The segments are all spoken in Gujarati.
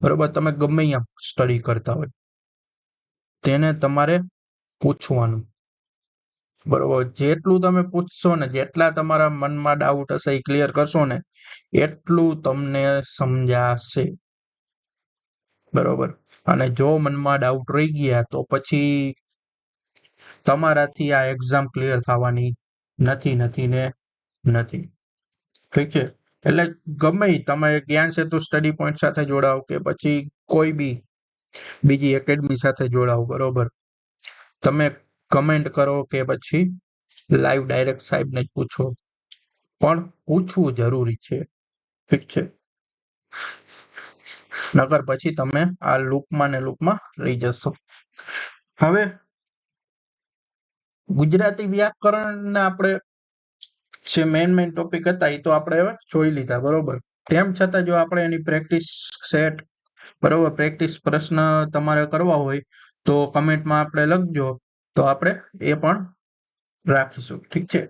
બરોબર, તમે ગમે ત્યાં સ્ટડી કરતા હોય તેને તમારે પૂછવાનું, બરોબર. જેટલું તમે પૂછશો ને, જેટલા તમારા મનમાં ડાઉટ હશે એ ક્લિયર કરશો ને, એટલું તમને સમજાશે, બરોબર. અને જો મનમાં ડાઉટ રહી ગયા તો પછી તમારાથી આ એક્ઝામ ક્લિયર થવાની નથી નથી ને નથી. ઠીક છે, એટલે ગમે તમે જ્ઞાન સેતુ સ્ટડી પોઈન્ટ સાથે જોડાઓ કે પછી કોઈ બી બીજી એકેડમી સાથે જોડાઓ, બરોબર. તમે કમેન્ટ કરો કે પછી લાઈવ ડાયરેક્ટ સાહેબને જ પૂછો, પણ પૂછવું જરૂરી છે. ઠીક છે, નકર પછી તમે આ લૂપમાં ને લૂપમાં રહી જશો. હવે ગુજરાતી વ્યાકરણના આપણે જે મેઇન ટોપિક હતા એ તો આપણે હવે જોઈ લીધા, બરોબર. તેમ છતાં જો આપણે એની પ્રેક્ટિસ સેટ, બરોબર, પ્રેક્ટિસ પ્રશ્ન તમારે કરવા હોય તો કમેન્ટમાં આપણે લખજો, તો આપણે એ પણ રાખીશું. ઠીક છે,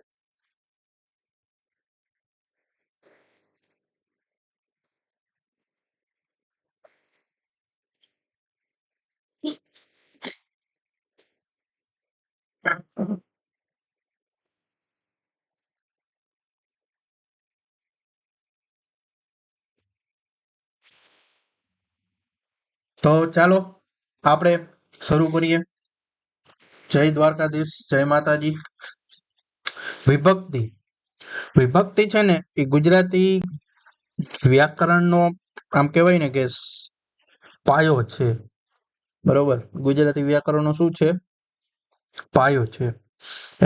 તો ચાલો આપણે શરૂ કરીએ. જય દ્વારકાધીશ, જય માતાજી. વિભક્તિ, વિભક્તિ છે ને એ ગુજરાતી વ્યાકરણનો આમ કહેવાય ને કે પાયો છે, બરોબર. ગુજરાતી વ્યાકરણનો શું છે? પાયો છે.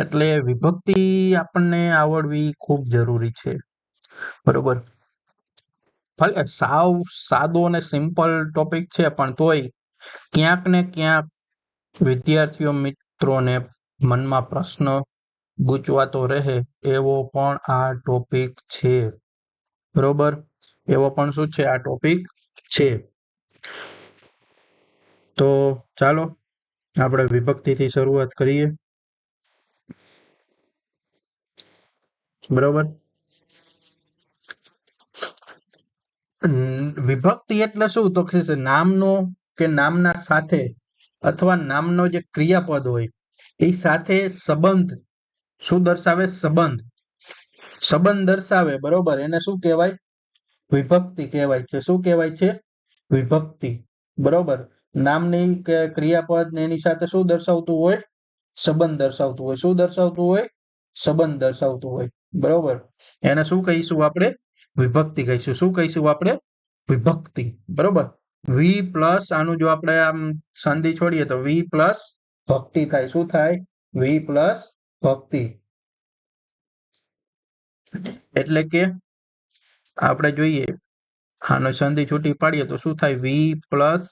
એટલે વિભક્તિ આપણને આવડવી ખૂબ જરૂરી છે, બરોબર. ભલે સાવ સાદો અને સિમ્પલ ટોપિક છે, પણ તોય ક્યાંક ને ક્યાંક વિદ્યાર્થીઓ મિત્રોને મનમાં પ્રશ્ન ગૂંચવાતો રહે એવો પણ આ ટોપિક છે, બરોબર. એવો પણ શું છે? આ ટોપિક છે. તો ચાલો આપણે વિભક્તિથી શરૂઆત કરીએ, બરોબર. વિભક્તિ એટલે શું? તો કે નામનો કે નામના સાથે અથવા નામનો જે ક્રિયાપદ હોય એ સાથે સંબંધ શું દર્શાવે? સંબંધ, સંબંધ દર્શાવે, બરોબર. એને શું કહેવાય? વિભક્તિ કહેવાય છે. શું કહેવાય છે? વિભક્તિ, બરોબર. નામની કે ક્રિયાપદ ને એની સાથે શું દર્શાવતું હોય? સંબંધ દર્શાવતું હોય. શું દર્શાવતું હોય? સંબંધ દર્શાવતું હોય, બરોબર. એને શું કહીશું આપણે? વિભક્તિ કહીશું. શું કહીશું આપણે? વિભક્તિ, બરોબર. વી પ્લસ આનું જો આપણે આમ સંધિ છોડીએ તો વી પ્લસ ભક્તિ થાય. શું થાય? વી પ્લસ ભક્તિ. એટલે કે આપણે જોઈએ આનો સંધિ છૂટી પાડીએ તો શું થાય? વી પ્લસ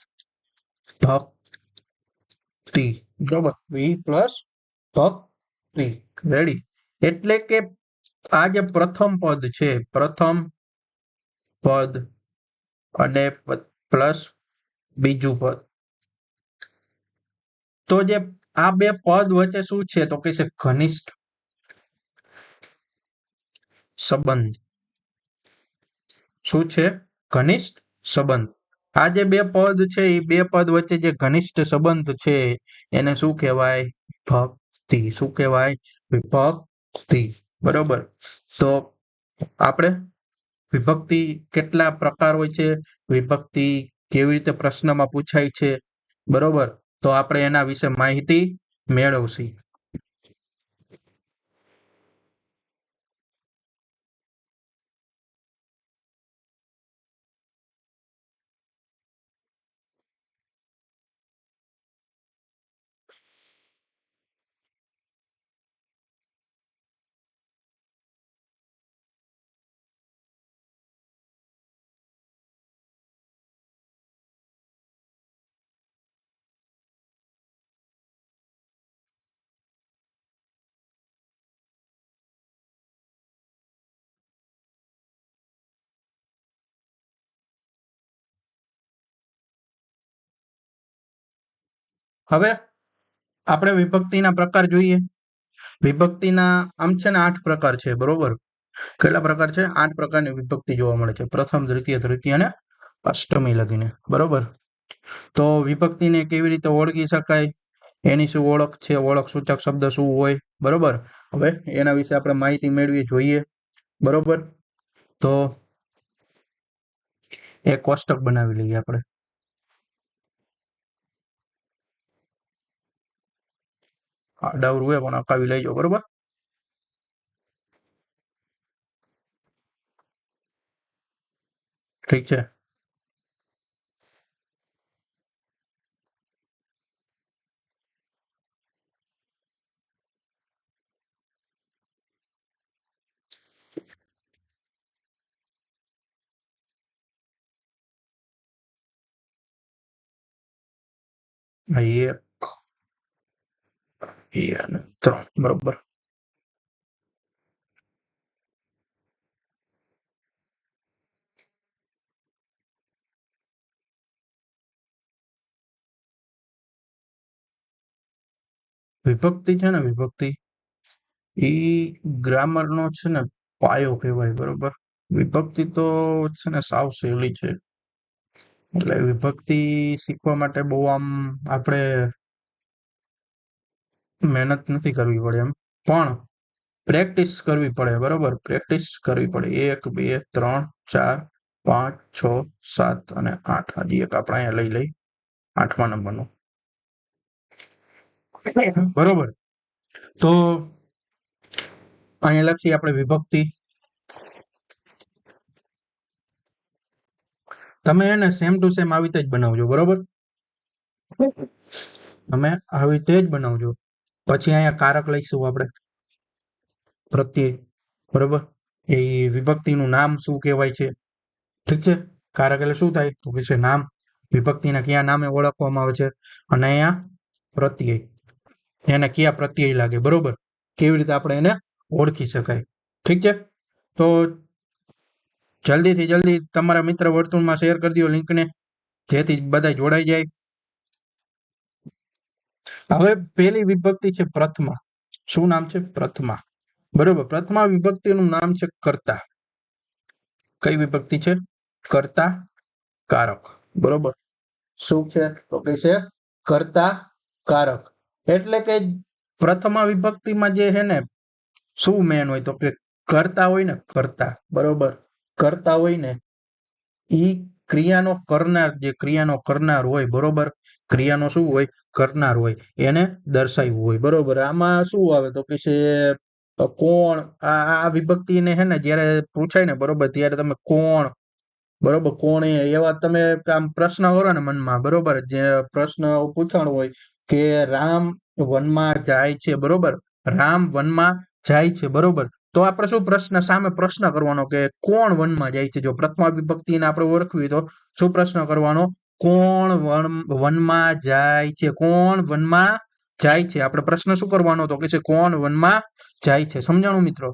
ભક્તિ, બરોબર. વી પ્લસ ભક્તિ, રેડી. એટલે કે આ જે પ્રથમ પદ છે, પ્રથમ પદ અને પ્લસ બીજું પદ, તો જે આ બે પદ વચ્ચે શું છે? તો કે છે ઘનિષ્ઠ સંબંધ. શું છે? ઘનિષ્ઠ સંબંધ. આ જે બે પદ છે એ બે પદ વચ્ચે જે ઘનિષ્ઠ સંબંધ છે એને શું કહેવાય? ભક્તિ. શું કહેવાય? વિભક્તિ, બરોબર. તો આપણે વિભક્તિ કેટલા પ્રકાર હોય છે, વિભક્તિ કેવી રીતે પ્રશ્નમાં પૂછાય છે, બરોબર. તો આપણે એના વિશે માહિતી મેળવશી. હવે આપણે વિભક્તિના પ્રકાર જોઈએ. વિભક્તિના આમ છે ને 8 પ્રકાર છે, બરોબર. કેટલા પ્રકાર છે? 8 પ્રકારની વિભક્તિ જોવા મળે છે. પ્રથમ, દ્વિતીય, તૃતીય અને અષ્ટમી લગીને, બરોબર. તો વિભક્તિને કેવી રીતે ઓળખી શકાય, એની શું ઓળખ છે, ઓળખ સૂચક શબ્દ શું હોય, બરોબર. હવે એના વિશે આપણે માહિતી મેળવી જોઈએ, બરોબર. તો એક કોષ્ટક બનાવી લઈએ આપણે. આડાવરું હોય પણ અકાવી લેજો, બરોબર. ઠીક છે. એક, બે અને 3, બરોબર. વિભક્તિ છે ને, વિભક્તિ એ ગ્રામર નો છે ને પાયો કહેવાય, બરોબર. વિભક્તિ તો છે ને સાવ સહેલી છે, એટલે વિભક્તિ શીખવા માટે બહુ આમ આપણે મહેનત નથી કરવી પડે એમ, પણ પ્રેક્ટિસ કરવી પડે, બરોબર. પ્રેક્ટિસ કરવી પડે. 1 2 3 4 5 6 7 અને 8. હજી એક આપણે અહીંયા લઈ લઈ 8મા નંબરનું, બરોબર. તો અહીંયા લખીએ આપણે વિભક્તિ. તમે એને સેમ ટુ સેમ આવી રીતે જ બનાવજો, બરોબર. તમે આવી રીતે જ બનાવજો. પછી અહીંયા કારક લઈશું આપણે, પ્રત્યય, બરોબર. એ વિભક્તિનું નામ શું કહેવાય છે, ઠીક છે. કારક એટલે શું થાય તો કે છે નામ, વિભક્તિના કયા નામે ઓળખવામાં આવે છે. અને અહીંયા પ્રત્યય, એને કયા પ્રત્યય લાગે, બરોબર. કેવી રીતે આપણે એને ઓળખી શકાય, ઠીક છે. તો જલ્દીથી જલ્દી તમારા મિત્ર વર્તુળમાં શેર કરી દો લિંકને, જેથી બધા જોડાઈ જાય. હવે પહેલી વિભક્તિ છે પ્રથમા. શું નામ છે? પ્રથમા, બરોબર. પ્રથમા વિભક્તિનું નામ છે કર્તા. કઈ વિભક્તિ છે? કર્તા કારક, બરોબર. શું છે તો કે છે કર્તા કારક. એટલે કે પ્રથમા વિભક્તિમાં જે છે ને શું મેન હોય તો કે કર્તા હોય ને, કર્તા, બરોબર. કર્તા હોય ને ઈ ક્રિયાનો કરનાર, જે ક્રિયાનો કરનાર હોય, બરોબર. ક્રિયાનો શું હોય? કરનાર હોય, એને દર્શાવ્યું હોય, બરોબર. આમાં શું આવે તો કે છે કોણ. આ વિભક્તિને હે ને જયારે પૂછાય ને, બરોબર, ત્યારે તમે કોણ, બરોબર, કોણ એવા તમે આમ પ્રશ્ન કરો ને મનમાં, બરોબર. જે પ્રશ્ન પૂછાણો હોય કે રામ વનમાં જાય છે, બરોબર. રામ વનમાં જાય છે, બરોબર. તો આપણે શું પ્રશ્ન સામે પ્રશ્ન કરવાનો કે કોણ વનમાં જાય છે. જો પ્રથમા વિભક્તિને આપણે ઓળખવી તો શું પ્રશ્ન કરવાનો? કોણ વનમાં જાય છે, કોણ વનમાં જાય છે. આપણે પ્રશ્ન શું કરવાનો તો કે છે કોણ વનમાં જાય છે. સમજાણું મિત્રો?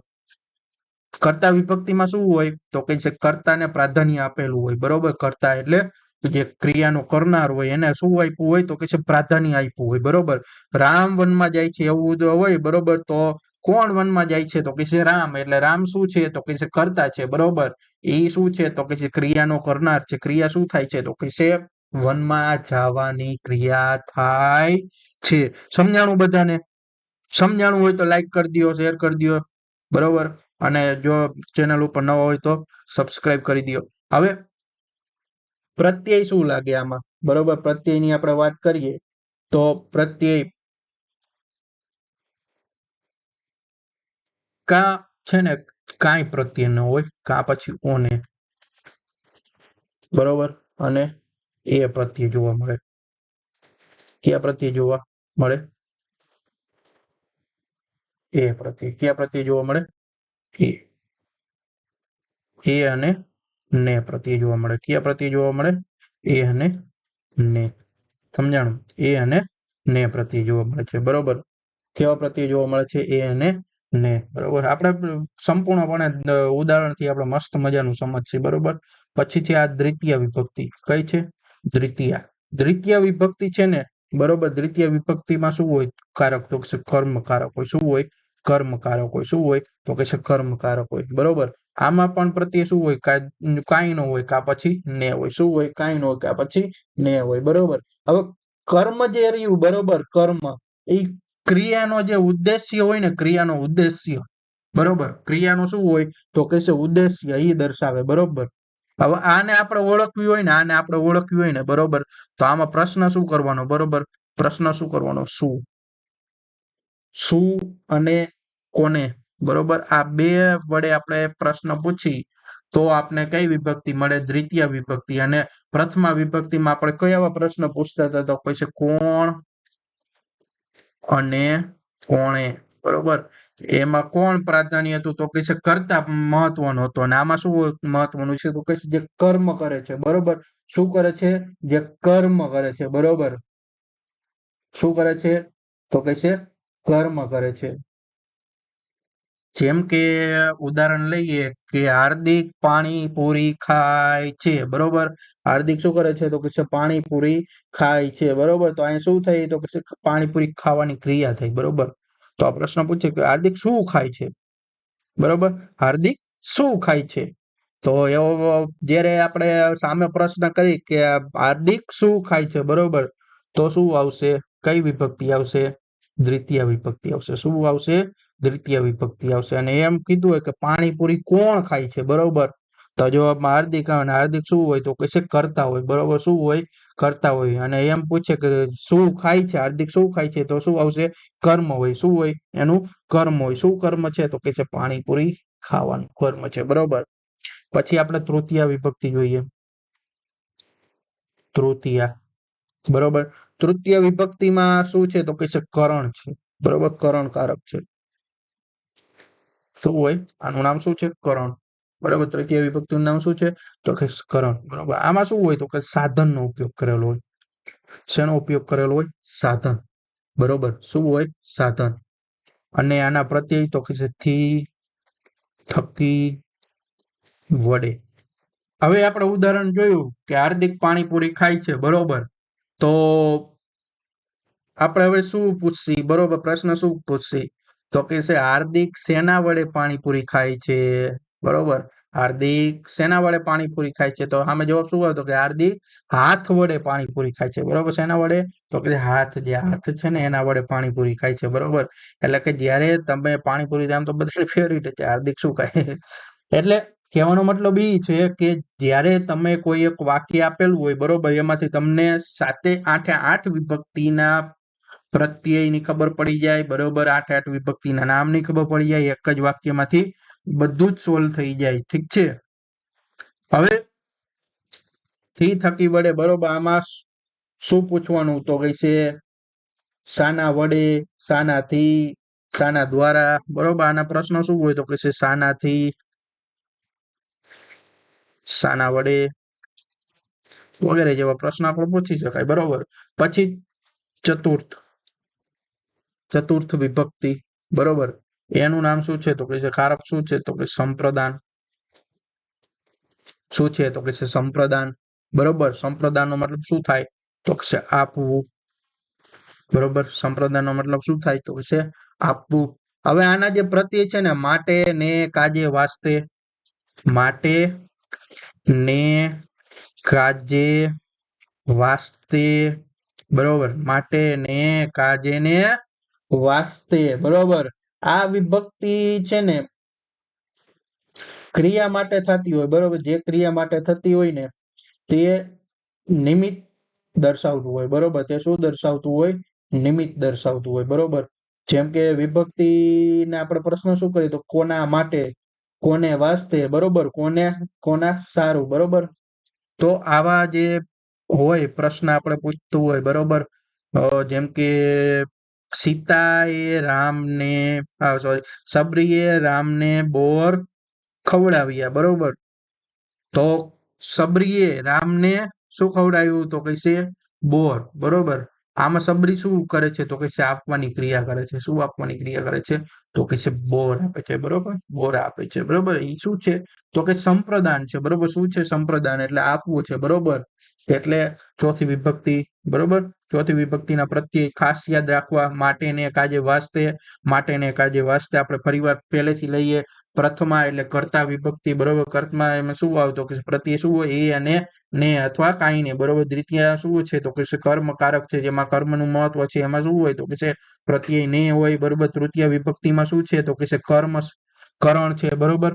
કર્તા વિભક્તિમાં શું હોય તો કે છે કર્તાને પ્રાધાન્ય આપેલું હોય, બરોબર. કર્તા એટલે જે ક્રિયાનો કરનાર હોય એને શું આપ્યું હોય તો કે છે પ્રાધાન્ય આપ્યું હોય, બરોબર. રામ વનમાં જાય છે એવું જો હોય, બરોબર, તો કોણ વનમાં જાય છે તો કે છે રામ. એટલે રામ શું છે તો કે છે કર્તા છે, બરોબર. એ શું છે તો કે છે ક્રિયાનો કરનાર છે. ક્રિયા શું થાય છે તો કે છે વનમાં જવાની ક્રિયા થાય છે. સમજાણું બધાને? સમજાણું હોય તો લાઈક કરી દો, શેર કરી દો, બરોબર. અને જો ચેનલ ઉપર નવા હોય તો સબસ્ક્રાઇબ કરી દો. હવે પ્રત્યય શું લાગે આમાં, બરોબર. પ્રત્યયની આપણે વાત કરીએ તો પ્રત્યય કા છે ને કાંઈ પ્રત્યય ન હોય, કા પછી ઓને, બરોબર. અને એ પ્રત્યય જોવા મળે. કયા પ્રત્યય જોવા મળે? એ પ્રત્યય. કયા પ્રત્યય જોવા મળે? એ અને ને પ્રત્યય જોવા મળે. કયા પ્રત્યય જોવા મળે? એ અને ને. સમજાણું? એ અને ને પ્રત્યય જોવા મળે છે, બરોબર. કેવા પ્રત્યય જોવા મળે છે? એ અને ને, બરોબર. આપણે સંપૂર્ણપણે ઉદાહરણથી આપણે મસ્ત મજાનું સમજશે, બરોબર. પછી છે આ દ્વિતીય વિભક્તિ. કઈ છે? દ્વિતીય. દ્વિતીય વિભક્તિ છે ને, બરોબર. દ્વિતીય વિભક્તિમાં શું હોય? કારક તો કર્મ કારક હોય. શું હોય? કર્મકારક હોય શું હોય તો કે છે કર્મકારક હોય બરોબર આમાં પણ પ્રત્યય શું હોય કાંઈ ન હોય કા પછી ને હોય શું હોય કાંઈ ન હોય કા પછી ને હોય બરોબર હવે કર્મ જે રહ્યું બરોબર કર્મ એ ક્રિયાનો જે ઉદ્દેશ્ય હોય ને ક્રિયાનો ઉદ્દેશ્ય બરોબર ક્રિયાનો શું હોય તો કે છે ઉદ્દેશ્ય એ દર્શાવે બરોબર હવે આને આપણે ઓળખવી હોય ને આને આપણે ઓળખવી હોય ને બરોબર તો આમાં પ્રશ્ન શું કરવાનો બરોબર પ્રશ્ન શું કરવાનો શું અને કોને બરોબર આ બે વડે આપણે પ્રશ્ન પૂછી તો આપણે કઈ વિભક્તિ મળે દ્વિતીય વિભક્તિ અને પ્રથમા વિભક્તિમાં આપણે કયા એવા પ્રશ્ન પૂછતા હતા તો પછી કોણ અને કોણે બરોબર એમાં કોણ પ્રાધાન્ય હતું તો કે છે કર્તા મહત્વનો હતો અને આમાં શું મહત્વનું છે તો કે છે જે કર્મ કરે છે બરોબર શું કરે છે જે કર્મ કરે છે બરોબર શું કરે છે તો કે છે કર્મ કરે છે જેમ કે ઉદાહરણ લઈએ કે હાર્દિક પાણીપુરી ખાય છે બરોબર હાર્દિક શું કરે છે તો કે છે પાણીપુરી ખાય છે બરોબર તો અહીં શું થઈ તો કે પાણીપુરી ખાવાની ક્રિયા થઈ બરોબર તો આ પ્રશ્ન પૂછે કે હાર્દિક શું ખાય છે બરોબર હાર્દિક શું ખાય છે તો એવો જ્યારે આપણે સામે પ્રશ્ન કરી કે હાર્દિક શું ખાય છે બરોબર તો શું આવશે કઈ વિભક્તિ આવશે દ્વિતીય વિભક્તિ આવશે શું આવશે દ્વિતીય વિભક્તિ આવશે અને એમ કીધું હોય કે પાણીપુરી કોણ ખાય છે બરોબર તો જવાબમાં હાર્દિક આવે અને હાર્દિક શું હોય તો કે કરતા હોય બરોબર શું હોય કરતા હોય અને એમ પૂછે કે શું ખાય છે હાર્દિક શું ખાય છે તો શું આવશે કર્મ હોય શું હોય એનું કર્મ હોય શું કર્મ છે તો કે છે પાણીપુરી ખાવાનું કર્મ છે બરોબર પછી આપણે તૃતીય વિભક્તિ જોઈએ તૃતીય બરોબર તૃતીય વિભક્તિમાં શું છે તો કે છે કરણ છે બરોબર કરણકારક છે શું હોય આનું નામ શું છે કરણ બરાબર તૃતીય વિભક્તિનું નામ શું છે તો કે કરણ બરોબર આમાં શું હોય તો કે સાધનનો ઉપયોગ કરેલો હોય શેનો ઉપયોગ કરેલો હોય સાધન બરોબર શું હોય સાધન અને આના પ્રત્યય તો કે છે થી થકી વડે હવે આપણે ઉદાહરણ જોયું કે હાર્દિક પાણીપુરી ખાય છે બરોબર તો આપણે હવે શું પૂછશી બરોબર પ્રશ્ન શું પૂછશી તો કે છે હાર્દિક સેના વડે પાણીપુરી ખાય છે બરોબર હાર્દિક સેના વડે પાણીપુરી ખાય છે તો સામે જવાબ શું હતો કે હાર્દિક હાથ વડે પાણીપુરી ખાય છે બરોબર શેના વડે તો કે હાથ જે હાથ છે ને એના વડે પાણીપુરી ખાય છે બરોબર એટલે કે જ્યારે તમે પાણીપુરી આમ તો બધાને ફેવરિટ છે હાર્દિક શું ખાય એટલે કહેવાનો મતલબ એ છે કે જ્યારે તમે કોઈ એક વાક્ય આપેલું હોય બરોબર એમાંથી તમને 7 8 વિભક્તિના પ્રત્યયની ખબર પડી જાય બરોબર 8 વિભક્તિના નામની ખબર પડી જાય એક જ વાક્યમાંથી બધું જ સોલ્વ થઈ જાય ઠીક છે હવે થી થકી વડે બરોબર આમાં શું પૂછવાનું તો કઈ છે શાના વડે શાનાથી શાના દ્વારા બરોબર આના પ્રશ્નો શું હોય તો કે છે શાનાથી શાના વડે વગેરે જેવા પ્રશ્ન આપણે પૂછી શકાય બરોબર પછી ચતુર્થ વિભક્તિ બરોબર એનું નામ શું છે તો કે છે કારક શું છે તો કે સંપ્રદાન શું છે તો કે છે સંપ્રદાન બરોબર સંપ્રદાનનો મતલબ શું થાય તો કે આપવું બરોબર સંપ્રદાનનો મતલબ શું થાય તો કે આપવું હવે આના જે પ્રત્યય છે ને માટે ને કાજે વાસ્તે માટે ને કાજે વાસ્તે બરોબર માટે ને કાજે ને વાસ્તે બરોબર આ વિભક્તિ છે ને ક્રિયા માટે થતી હોય બરોબર જે ક્રિયા માટે થતી હોય ને તે નિમિત્ત દર્શાવતું હોય બરોબર તે શું દર્શાવતું હોય નિમિત્ત દર્શાવતું હોય બરોબર જેમ કે વિભક્તિને આપણે પ્રશ્ન શું કરીએ તો કોના માટે કોને વાસ્તે બરોબર કોના સારું બરોબર તો આવા જે હોય પ્રશ્ન આપણે પૂછતું હોય બરોબર જેમ કે સીતાએ રામને સોરી સબરીએ રામને બોર ખવડાવ્યા બરોબર તો સબરીએ રામને શું ખવડાવ્યું તો કહેશે બોર બરોબર આમાં સબરી શું કરે છે તો કે આપવાની ક્રિયા કરે છે શું આપવાની ક્રિયા કરે છે તો કે બોર આપે છે બરોબર બોર આપે છે બરોબર એ શું છે તો કે સંપ્રદાન છે બરોબર શું છે સંપ્રદાન એટલે આપવું છે બરોબર એટલે ચોથી વિભક્તિ બરોબર. ચોથી વિભક્તિના પ્રત્યય ખાસ યાદ રાખવા. માટે ને કાજે વાસ્તે, માટે ને કાજે વાસ્તે આપણે ફરીવાર પહેલેથી લઈએ. પ્રથમા એટલે કર્તા વિભક્તિ, બરોબર. કર્તા એમાં શું આવતો કે પ્રત્યય શું હોય? એ અને ને અથવા કાંઈ ને, બરોબર. દ્વિતીય શું છે તો કે કર્મકારક છે, જેમાં કર્મનું મહત્વ છે. એમાં શું હોય તો કે છે પ્રત્યય ને હોય, બરોબર. તૃતીય વિભક્તિમાં શું છે તો કે છે કરણ છે, બરોબર.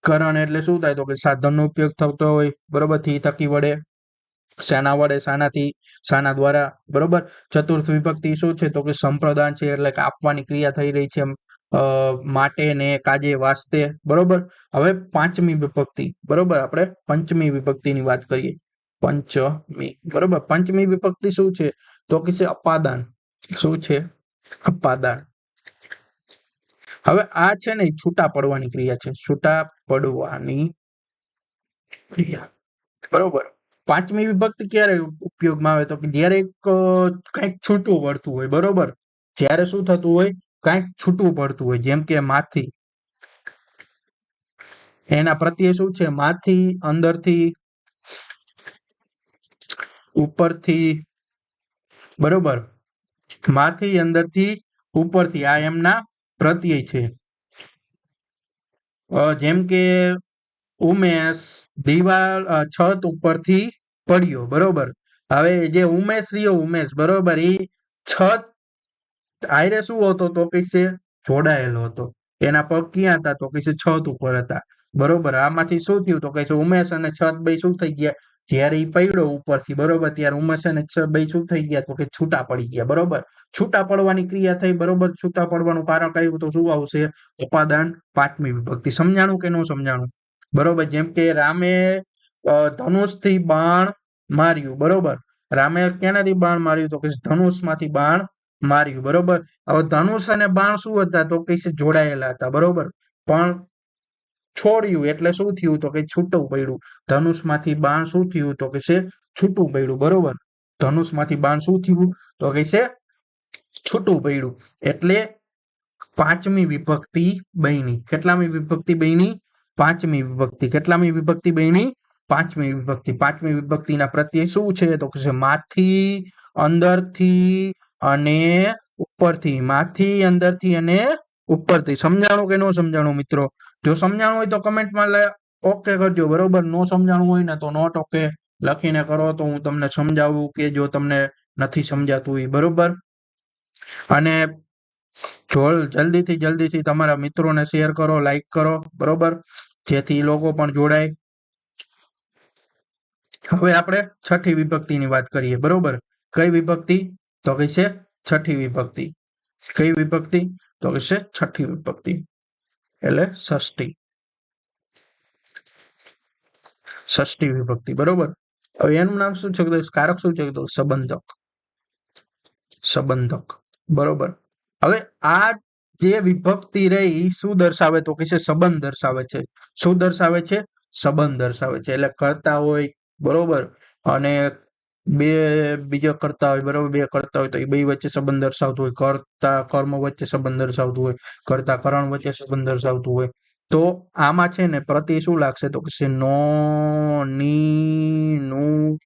કરણ એટલે શું થાય તો કે સાધનનો ઉપયોગ થતો હોય, બરોબર. થી થકી વડે, શાના વડે, શાનાથી, શાના દ્વારા, બરોબર. ચતુર્થ વિભક્તિ શું છે તો કે સંપ્રદાન છે, એટલે કે આપવાની ક્રિયા થઈ રહી છે. માટે ને કાજે વાસ્તે, બરોબર. હવે પાંચમી વિભક્તિ, બરોબર. આપણે પંચમી વિભક્તિની વાત કરીએ. પંચમી, બરોબર. પંચમી વિભક્તિ શું છે તો કે છે અપાદાન. શું છે? અપાદાન. હવે આ છે ને છૂટા પડવાની ક્રિયા છે. છૂટા પડવાની ક્રિયા, બરોબર. પાંચમી વિભક્તિ ક્યારે ઉપયોગમાં આવે તો કે જ્યારે કંઈક છૂટું પડતું હોય, બરોબર. જ્યારે શું થતું હોય? કંઈક છૂટું પડતું હોય, જેમ કે માંથી. એના પ્રત્યે શું છે? માંથી, અંદરથી, ઉપરથી, બરોબર. માંથી, અંદરથી, ઉપરથી, આ એમના પ્રત્યય છે. જેમ કે ઉમેશ દિવાલ છત ઉપરથી પડ્યો, બરોબર. હવે જે ઉમેશ રહ્યો, ઉમેશ, બરોબર, એ છત આયરે શું હતો તો કે છે જોડાયેલો હતો. એના પગ ક્યાં હતા તો કે છે છત ઉપર હતા, બરોબર. આમાંથી શું થયું તો કે છે ઉમેશ અને છત બે શું થઈ ગયા? જ્યારે એ પડ્યો ઉપરથી, બરોબર, ત્યારે ઉમેશ અને છત બે શું થઈ ગયા તો કે છૂટા પડી ગયા, બરોબર. છૂટા પડવાની ક્રિયા થઈ, બરોબર. છૂટા પડવાનું કારણ કયું તો શું આવશે? ઉપાદાન. પાંચમી વિભક્તિ. સમજાણું કે ન સમજાણું? બરોબર. જેમ કે રામે ધનુષથી બાણ માર્યું, બરોબર. રામે કેનાથી બાણ માર્યું તો કે ધનુષમાંથી બાણ માર્યું, બરોબર. હવે ધનુષ અને બાણ શું હતા તો કે જોડાયેલા હતા, બરોબર. પણ છોડ્યું એટલે શું થયું તો કે છૂટું પડ્યું. ધનુષમાંથી બાણ શું થયું તો કે છે છૂટું પડ્યું, બરોબર. ધનુષમાંથી બાણ શું થયું તો કે છે છૂટું પડ્યું. એટલે પાંચમી વિભક્તિ બની. કેટલામી વિભક્તિ બની? પાંચમી વિભક્તિ. કેટલામી વિભક્તિ બની? પાંચમી વિભક્તિ. પાંચમી વિભક્તિના પ્રત્યય શું છે તો કે માંથી, અંદરથી અને ઉપરથી. માંથી, અંદરથી અને ઉપરથી. સમજાણું કે ન સમજાણું મિત્રો? જો સમજાણું હોય તો કમેન્ટમાં ઓકે કરજો, બરોબર. નો સમજાણું હોય ને તો નોટ ઓકે લખીને કરો, તો હું તમને સમજાવું કે જો તમને નથી સમજાતું એ, બરોબર. અને જલ્દીથી તમારા મિત્રોને શેર કરો, લાઈક કરો, બરોબર, જેથી લોકો પણ જોડાય. હવે આપણે છઠ્ઠી વિભક્તિની વાત કરીએ, બરોબર. કઈ વિભક્તિ તો કે છે છઠ્ઠી વિભક્તિ. કઈ વિભક્તિ તો કે છે છઠ્ઠી વિભક્તિ, એટલે ષષ્ઠી. ષષ્ઠી વિભક્તિ, બરોબર. હવે એનું નામ શું છે? કારક શું છે? તો સંબંધક. સંબંધક, બરોબર. હવે આ જે વિભક્તિ રહી શું દર્શાવે તો કે છે સંબંધ દર્શાવે છે. શું દર્શાવે છે? સંબંધ દર્શાવે છે. એટલે કરતા હોય, બરોબર, અને બે બીજા કરતા હોય, બરોબર. બે કરતા હોય તો એ બે વચ્ચે સંબંધ દર્શાવતું હોય. કરતા કર્મ વચ્ચે સંબંધ દર્શાવતું હોય. કરતા કરણ વચ્ચે સંબંધ દર્શાવતું હોય. તો આમાં છે ને પ્રત્યય શું લાગશે તો કે નો, ની, નું,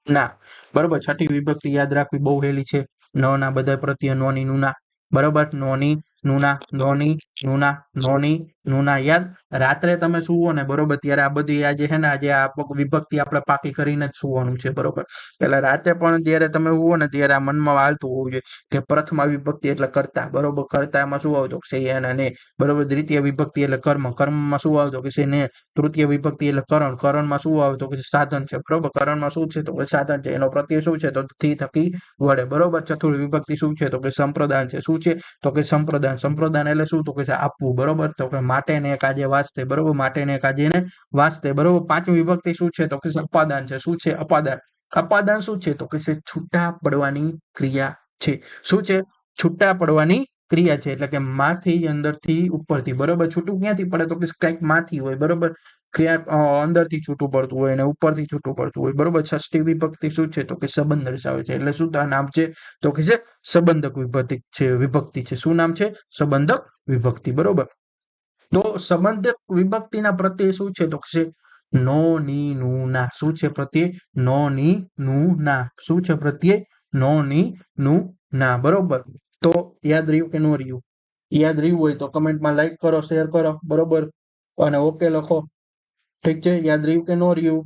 ના, બરોબર. છઠ્ઠી વિભક્તિ યાદ રાખવી બહુ હેલી છે. ન ના બધા પ્રત્યય નોની, નુના, બરોબર. નોની, નુના, નોની, નુના, નોની, નુના. યાદ રાત્રે તમે સુવો ને, બરોબર, ત્યારે આ બધી આજે છે ને આજે આ વિભક્તિ આપણે પાકી કરીને જ સુવાનું છે, બરોબર. એટલે રાતે પણ જયારે તમે સુવો ને ત્યારે આ મનમાં હાલતું હોવું જોઈએ કે પ્રથમા વિભક્તિ એટલે કરતા, બરોબર. કરતા એમાં શું આવતું છે એના ને, બરોબર. દ્વિતીય વિભક્તિ એટલે કર્મ, કર્મમાં શું આવતું કે છે ને. તૃતીય વિભક્તિ એટલે કરણ, કરણમાં શું આવતું કે સાધન છે, બરોબર. કરણમાં શું છે તો કે સાધન છે. એનો પ્રત્યય શું છે તો થી થકી વડે, બરોબર. ચતુર્થ વિભક્તિ શું છે તો કે સંપ્રદાન છે. શું છે તો કે સંપ્રદાન. સંપ્રદાન એટલે શું તો કે આપવું, બરોબર. તો કે માટે ને કાજે વાસ્તે, બરોબર. માટે ને કાજે ને વાસ્તે, બરોબર. પાંચમી વિભક્તિ શું છે તો કે અપાદાન છે. શું છે? અપાદાન. અપાદાન શું છે તો કે છૂટા પડવાની ક્રિયા છે. શું છે? છૂટા પડવાની ક્રિયા છે. એટલે કે માંથી, અંદરથી, ઉપરથી, બરોબર. છૂટું ક્યાંથી પડે તો કે કંઈક માંથી હોય, બરોબર. ક્યાં અંદરથી છૂટું પડતું હોય અને ઉપરથી છૂટું પડતું હોય, બરોબર. ષષ્ઠી વિભક્તિ શું છે તો કે સંબંધ દર્શાવે છે. એટલે શું નામ છે તો કે છે સંબંધક વિભક્તિ છે. વિભક્તિ છે. શું નામ છે? સંબંધક વિભક્તિ, બરોબર. તો સંબંધક વિભક્તિના પ્રત્યય શું છે તો કે નો, ની, નું, ના. શું છે પ્રત્યય? નો, ની, નું, ના. શું છે પ્રત્યય? નો ની નું ના બરોબર તો યાદ રહ્યું કે નો રહ્યું યાદ રહ્યું હોય તો કમેન્ટમાં લાઈક કરો શેર કરો બરોબર અને ઓકે લખો ઠીક છે યાદ રહ્યું કે નો રહ્યું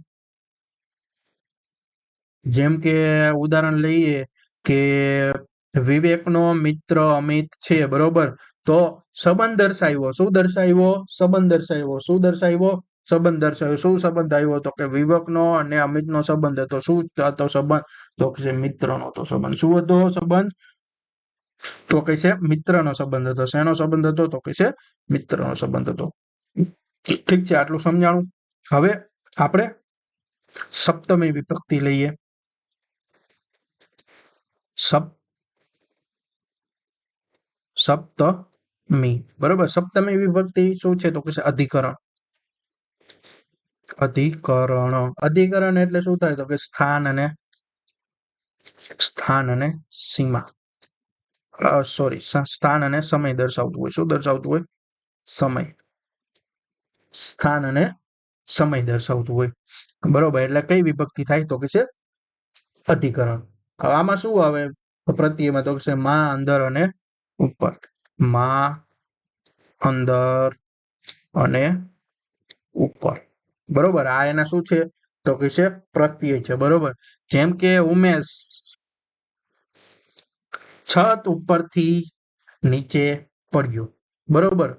જેમ કે ઉદાહરણ લઈએ કે વિવેકનો મિત્ર અમિત છે બરોબર તો સંબંધ દર્શાવ્યો શું દર્શાવ્યો સંબંધ દર્શાવ્યો શું દર્શાવ્યો સંબંધ દર્શાવ્યો શું સંબંધ આવ્યો તો કે વિવેકનો અને અમિતનો સંબંધ હતો શું હતો સંબંધ તો કે મિત્રનો હતો સંબંધ શું હતો સંબંધ તો કે છે મિત્રનો સંબંધ હતો શેનો સંબંધ હતો તો કે છે મિત્રનો સંબંધ હતો ઠીક છે આટલું સમજાણું હવે આપણે સપ્તમી વિભક્તિ લઈએ સપ્તમી બરોબર સપ્તમી વિભક્તિ શું છે તો કે અધિકરણ અધિકરણ એટલે શું થાય તો કે સ્થાન અને સીમા સોરી સ્થાન અને સમય દર્શાવતું હોય શું દર્શાવતું હોય સમય સ્થાન અને સમય દર્શાવતું હોય બરોબર એટલે કઈ વિભક્તિ થાય તો કે છે અધિકરણ આમાં શું આવે પ્રત્યયમાં તો કે છે માં અંદર અને ઉપર માં અંદર અને ઉપર બરોબર આ એના શું છે તો કે છે પ્રત્યય છે બરોબર જેમ કે ઉમેશ છત ઉપરથી નીચે પડ્યો બરોબર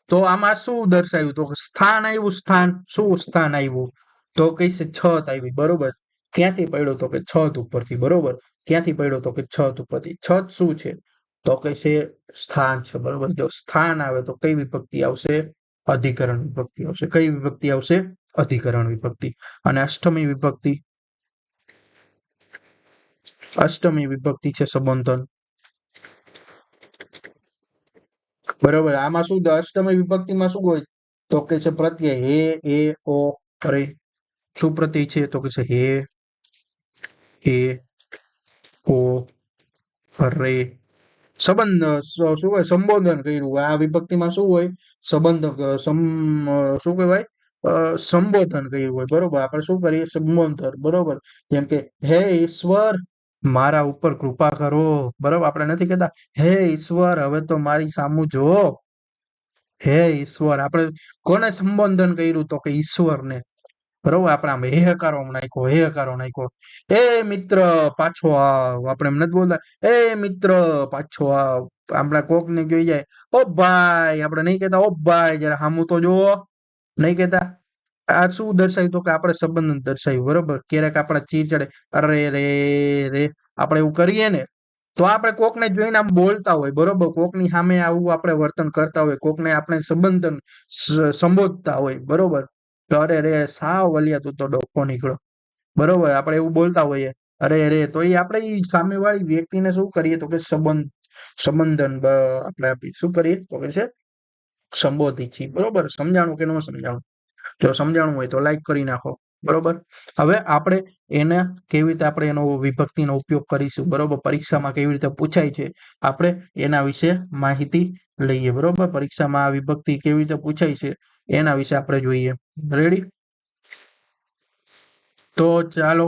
તો આમાં શું દર્શાવ્યું તો સ્થાન આવ્યું સ્થાન શું સ્થાન આવ્યું તો કઈ છે છત આવી બરોબર ક્યાંથી પડ્યો તો કે છત ઉપરથી બરોબર ક્યાંથી પડ્યો તો કે છત ઉપરથી છત શું છે તો કે છે સ્થાન છે બરોબર જો સ્થાન આવે તો કઈ વિભક્તિ આવશે અધિકરણ વિભક્તિ આવશે કઈ વિભક્તિ આવશે અધિકરણ વિભક્તિ અને અષ્ટમી વિભક્તિ છે સંબોધન બરોબર આમાં શું અષ્ટમી વિભક્તિમાં શું હોય તો કે છે પ્રત્યય હે એ ઓ રે શું પ્રત્યય છે તો કે છે હે એ ઓ રે સંબંધ શું હોય સંબોધન કર્યું આ વિભક્તિમાં શું હોય સંબંધ શું કહેવાય સંબોધન કર્યું હોય બરોબર આપણે શું કરીએ સંબોધન બરોબર જેમ કે હે ઈશ્વર મારા ઉપર કૃપા કરો બરોબર આપણે નથી કહેતા હે ઈશ્વર હવે તો મારી સામું જો હે ઈશ્વર આપણે કોને સંબોધન કર્યું તો કે ઈશ્વરને બરોબર આપણે આમ હે હકારો નાખ્યો એ મિત્ર પાછો આવ આપણે એમ નથી બોલતા એ મિત્ર પાછો આવ આપણા કોક ને જોઈ જાય ઓ ભાઈ આપણે નહીં કહેતા ઓ ભાઈ જરા સામું તો જુઓ નહીં કહેતા આ શું દર્શાવ્યું તો કે આપણે સંબંધ દર્શાવ્યું બરોબર ક્યારેક આપણા ચીર ચડે અરે રે રે આપણે એવું કરીએ ને તો આપણે કોકને જોઈને આમ બોલતા હોય બરોબર કોકની સામે આવું આપણે વર્તન કરતા હોય કોકને આપણે સંબંધન સંબોધતા હોય બરોબર તો અરે રે સાવ વલિયા તું તો ડોકો નીકળો બરોબર આપણે એવું બોલતા હોઈએ અરે રે તો એ આપણે ઈ સામેવાળી વ્યક્તિને શું કરીએ તો કે સંબંધન આપણે આપી શું કરીએ તો કે છે સંબોધિત છીએ બરોબર સમજાણું કે ન સમજાણું જો સમજાણું હોય તો લાઈક કરી નાખો બરોબર હવે આપણે એને કેવી રીતે આપણે એનો વિભક્તિનો ઉપયોગ કરીશું બરોબર પરીક્ષામાં કેવી રીતે પૂછાય છે આપણે એના વિશે માહિતી લઈએ બરોબર પરીક્ષામાં આ વિભક્તિ કેવી રીતે પૂછાય છે એના વિશે આપણે જોઈએ રેડી તો ચાલો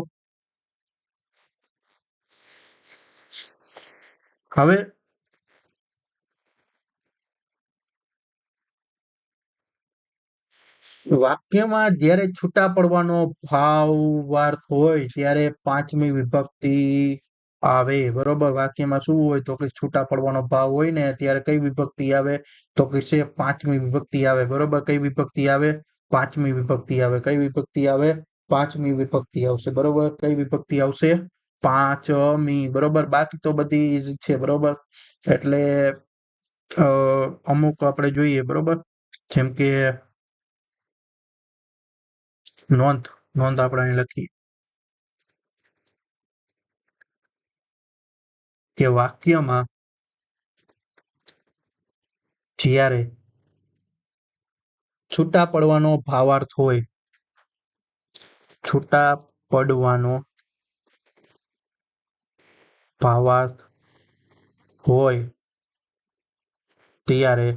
હવે વાક્યમાં જ્યારે છૂટા પડવાનો ભાવાર્થ હોય ત્યારે પાંચમી વિભક્તિ આવે બરોબર વાક્યમાં શું હોય તો કે છૂટા પડવાનો ભાવ હોય ને ત્યારે કઈ વિભક્તિ આવે તો કે છે પાંચમી વિભક્તિ આવે બરોબર કઈ વિભક્તિ આવે પાંચમી વિભક્તિ આવે કઈ વિભક્તિ આવે પાંચમી વિભક્તિ આવશે બરોબર કઈ વિભક્તિ આવશે પાંચમી બરોબર બાકી તો બધી જ છે બરોબર એટલે અમુક આપણે જોઈએ બરોબર જેમ કે નોંધ આપણે અહીં લખી કે વાક્યમાં જ્યારે છૂટા પડવાનો ભાવાર્થ હોય છૂટા પડવાનો ભાવાર્થ હોય ત્યારે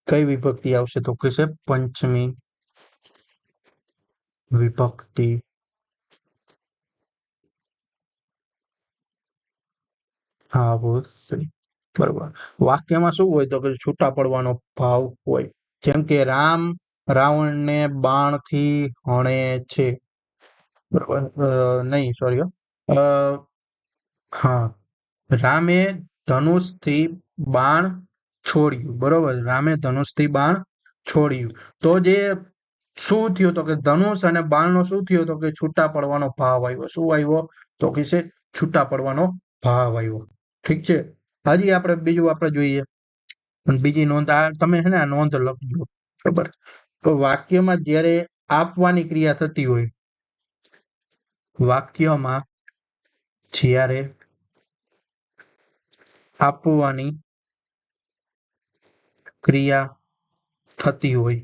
કઈ વિભક્તિ આવશે તો કે છે પંચમી વિભક્તિ અવશ્ય. બરોબર. વાક્યમાં શું હોય તો કે છૂટા પડવાનો ભાવ હોય. જેમ કે રામ રાવણને બાણથી હણે છે. બરોબર. નહીં, સોરી. હા, રામે ધનુષથી બાણ છોડ્યું. બરોબર. રામે ધનુષથી બાણ છોડ્યું. તો જે શું થયું તો કે ધનુષ અને બાણનો શું થયો તો કે છૂટા પડવાનો ભાવ આવ્યો. શું આવ્યો તો કે છે છૂટા પડવાનો ભાવ આવ્યો. ઠીક છે. હજી આપણે બીજું આપણે જોઈએ. બીજી નોંધ આ તમે છે ને આ નોંધ લખજો. બરોબર. તો વાક્યમાં જ્યારે આપવાની ક્રિયા થતી હોય, વાક્યમાં જ્યારે આપવાની ક્રિયા થતી હોય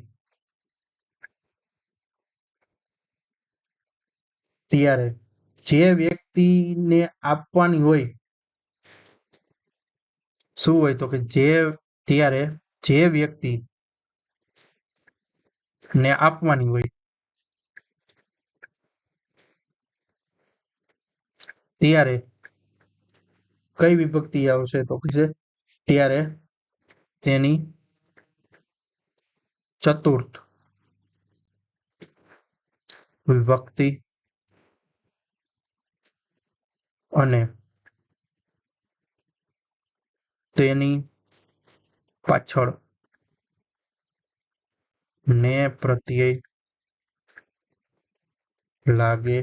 ત્યારે જે વ્યક્તિને આપવાની હોય શું હોય તો કે ત્યારે જે વ્યક્તિ ને આપવાની હોય ત્યારે કઈ વિભક્તિ આવશે તો કે ત્યારે તેની ચતુર્થ વિભક્તિ અને તેની પાછળ ને પ્રત્યય લાગે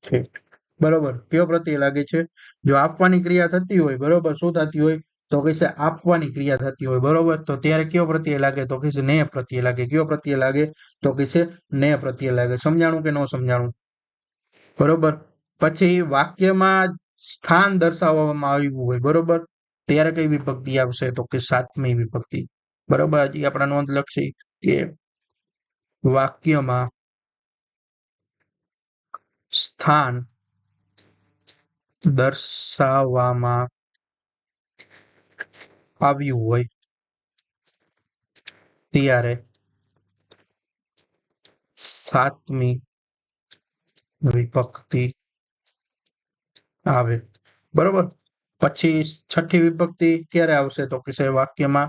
છે. બરોબર. કયો પ્રત્યય લાગે છે? જો આપવાની ક્રિયા થતી હોય, બરોબર, શું થતી હોય તો કે છે આપવાની ક્રિયા થતી હોય, બરોબર, તો ત્યારે કયો પ્રત્યય લાગે તો કે છે ને પ્રત્યય લાગે. કયો પ્રત્યય લાગે તો કે છે ને પ્રત્યય લાગે. સમજાણું કે ન સમજાણું? બરોબર. પછી વાક્યમાં સ્થાન દર્શાવવામાં આવ્યું હોય, બરોબર, ત્યારે કઈ વિભક્તિ આવશે તો કે સાતમી વિભક્તિ. બરોબર. હજી આપણા નોંધ લખશી કે વાક્યમાં સ્થાન દર્શાવવામાં આવ્યું હોય ત્યારે સાતમી વિભક્તિ આવે. બરોબર. પછી છઠ્ઠી વિભક્તિ ક્યારે આવશે તો કે વાક્યમાં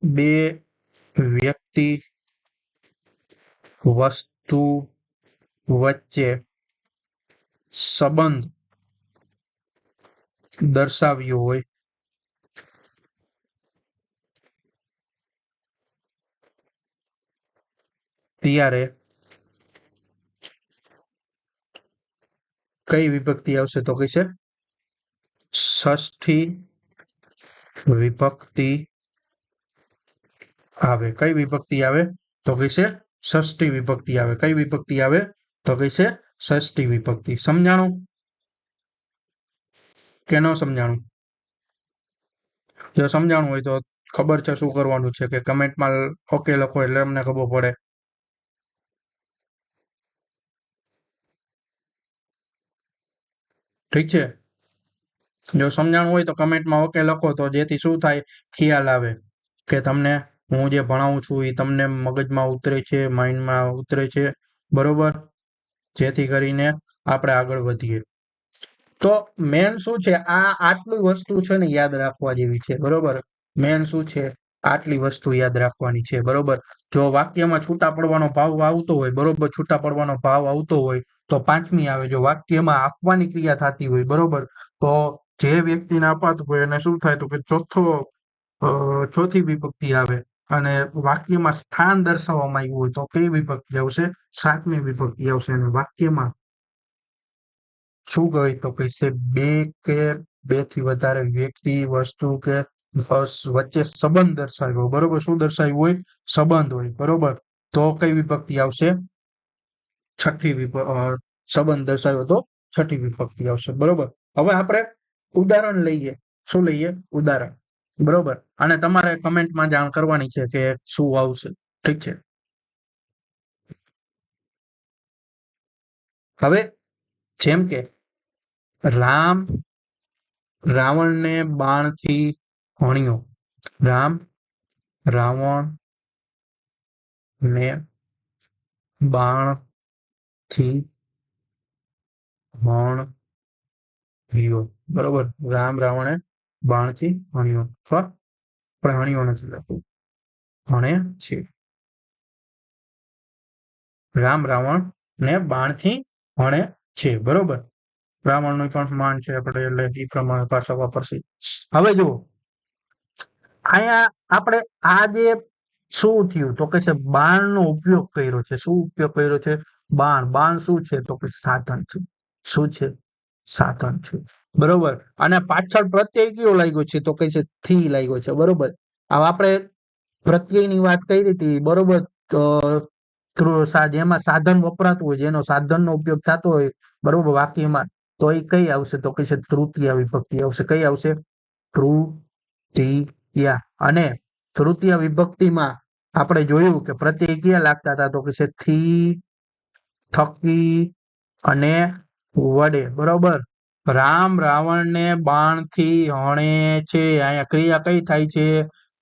બે વ્યક્તિ વસ્તુ વચ્ચે સંબંધ દર્શાવ્યો હોય ત્યારે કઈ વિભક્તિ આવશે તો કે છે ષષ્ઠી વિભક્તિ આવે. કઈ વિભક્તિ આવે તો કે છે ષષ્ઠી વિભક્તિ આવે. કઈ વિભક્તિ આવે તો કે છે ષષ્ઠી વિભક્તિ. સમજાણું કે ન સમજાણું? જો સમજાણું હોય તો ખબર છે શું કરવાનું છે કે કમેન્ટમાં ઓકે લખો એટલે અમને ખબર પડે. ઠીક છે. જો સમજાણું હોય તો કમેન્ટમાં ઓકે લખો તો જેથી શું થાય ખ્યાલ આવે કે તમને હું જે ભણાવું છું એ તમને મગજમાં ઉતરે છે, માઇન્ડમાં ઉતરે છે. બરોબર. જેથી કરીને આપણે આગળ વધીએ. તો મેન શું છે આટલી વસ્તુ છે ને યાદ રાખવા જેવી છે. બરોબર. મેન શું છે આટલી વસ્તુ યાદ રાખવાની છે. બરોબર. જો વાક્યમાં છૂટા પડવાનો ભાવ આવતો હોય, બરોબર, છૂટા પડવાનો ભાવ આવતો હોય તો પાંચમી આવે. જો વાક્યમાં આપવાની ક્રિયા થતી હોય, બરોબર, તો જે વ્યક્તિને અપાતું હોય એને શું થાય તો કે ચોથી વિભક્તિ આવે. અને વાક્યમાં સ્થાન દર્શાવવામાં આવ્યું હોય તો કઈ વિભક્તિ આવશે? સાતમી વિભક્તિ આવશે. અને વાક્યમાં શું કહે તો કહેશે બે કે બે થી વધારે વ્યક્તિ વસ્તુ કે વચ્ચે સંબંધ દર્શાવ્યો. બરોબર. શું દર્શાવ્યું હોય? સંબંધ હોય. બરોબર. તો કઈ વિભક્તિ આવશે? છઠ્ઠી સંબંધ દર્શાવ્યો તો છઠ્ઠી વિભક્તિ આવશે. બરોબર. હવે આપણે ઉદાહરણ લઈએ. શું લઈએ? ઉદાહરણ. બરોબર. અને તમારે કમેન્ટમાં જાણ કરવાની છે કે શું આવશે. ઠીક છે. હવે જેમ કે રામ રાવણને બાણથી હણ્યો. રામ રાવણને બાણ થી હણ્યો, બરોબર. રામ રાવણે બાણથી હણ્યો, અથવા આપણે હણ્યો નથી લખવું, હણે છે. રામ રાવણ ને બાણથી હણે છે, બરોબર. રાવણ નું પણ માન છે આપણે, એટલે એ પ્રમાણે પાછા વાપરશે. હવે જુઓ, અહીંયા આપણે આ જે શું થયું તો કે છે બાણનો ઉપયોગ કર્યો છે. શું ઉપયોગ કર્યો છે? બાણ. બાણ શું છે તો કે સાધન છે. શું છે? સાધન છે, બરોબર. અને પાછળ પ્રત્યય કયો લાગ્યો છે તો કે છે થી લાગ્યો છે, બરોબર. હવે આપણે પ્રત્યયની વાત કરી હતી, બરોબર. જેમાં સાધન વપરાતું હોય, જેનો સાધનનો ઉપયોગ થતો હોય, બરોબર, વાક્યમાં, તો એ કઈ આવશે તો કે છે તૃતીય વિભક્તિ આવશે. કઈ આવશે? તૃતીયા. અને તૃતીય વિભક્તિમાં આપણે જોયું કે પ્રત્યય ક્યાં લાગતા હતા તો કે છે થી, થકી અને વડે, બરોબર. રામ રાવણને બાણથી હણે છે. અહીંયા ક્રિયા કઈ થાય છે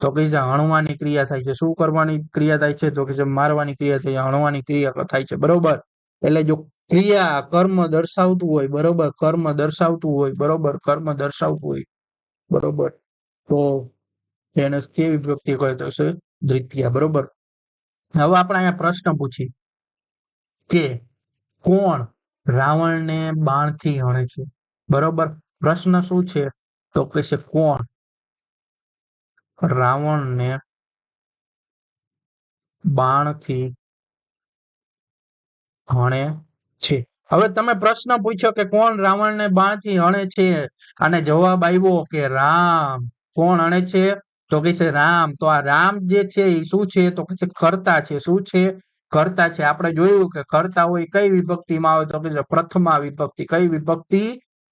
તો કે છે હણવાની ક્રિયા થાય છે. શું કરવાની ક્રિયા થાય છે તો કે છે મારવાની ક્રિયા થાય છે, હણવાની ક્રિયા થાય છે, બરોબર. એટલે જો ક્રિયા કર્મ દર્શાવતું હોય, બરોબર, કર્મ દર્શાવતું હોય, બરોબર, કર્મ દર્શાવતું હોય, બરોબર, તો એને કેવી વિભક્તિ કહે તો છે દ્વિતીય, બરોબર. હવે આપણે અહીંયા પ્રશ્ન પૂછી કે કોણ રાવણને બાણથી હણે છે, બરોબર. પ્રશ્ન શું છે તો કે છે કોણ રાવણને બાણથી હણે છે. હવે તમે પ્રશ્ન પૂછ્યો કે કોણ રાવણને બાણથી હણે છે, અને જવાબ આવ્યો કે રામ. કોણ હણે છે તો કે છે રામ. તો આ રામ જે છે એ શું છે તો કે છે કર્તા છે. શું છે? કર્તા છે. આપણે જોયું કે કર્તા હોય કઈ વિભક્તિમાં આવે તો કે છે પ્રથમા વિભક્તિ. કઈ વિભક્તિ?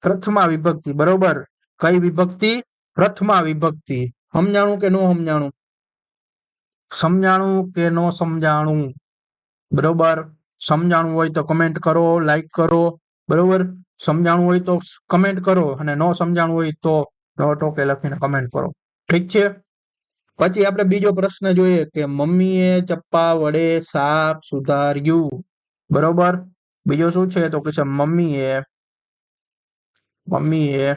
પ્રથમા વિભક્તિ, બરોબર. કઈ વિભક્તિ? પ્રથમા વિભક્તિ. સમજાણું કે ન સમજાણું? સમજાણું કે ન સમજાણું? બરોબર. સમજાણું હોય તો કમેન્ટ કરો, લાઈક કરો, બરોબર. સમજાણું હોય તો કમેન્ટ કરો, અને ન સમજાણું હોય તો ટોકે લખીને કમેન્ટ કરો. ઠીક છે. પછી આપણે બીજો પ્રશ્ન જોઈએ કે મમ્મીએ ચપ્પા વડે શાક સુધાર્યું, બરોબર. બીજો શું છે તો કે છે મમ્મીએ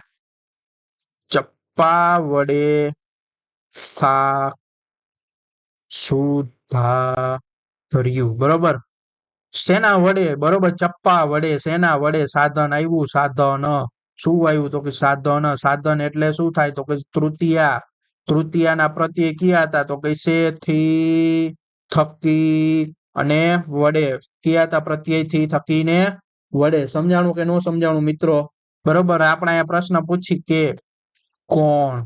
ચપ્પા વડે શાક સુધાર્યું, બરોબર. શેના વડે? બરોબર, ચપ્પા વડે. શેના વડે? સાધન આવ્યું, સાધન. શું આવ્યું તો કે સાધન. સાધન એટલે શું થાય તો કે તૃતીયા. તૃતીયાના પ્રત્યય કયા હતા તો કે છે થી, થકી અને વડે. કયા હતા પ્રત્યય? થી, થકી ને વડે. સમજાણું કે ન સમજાણું મિત્રો? બરોબર. આપણે અહીંયા પ્રશ્ન પૂછી કે કોણ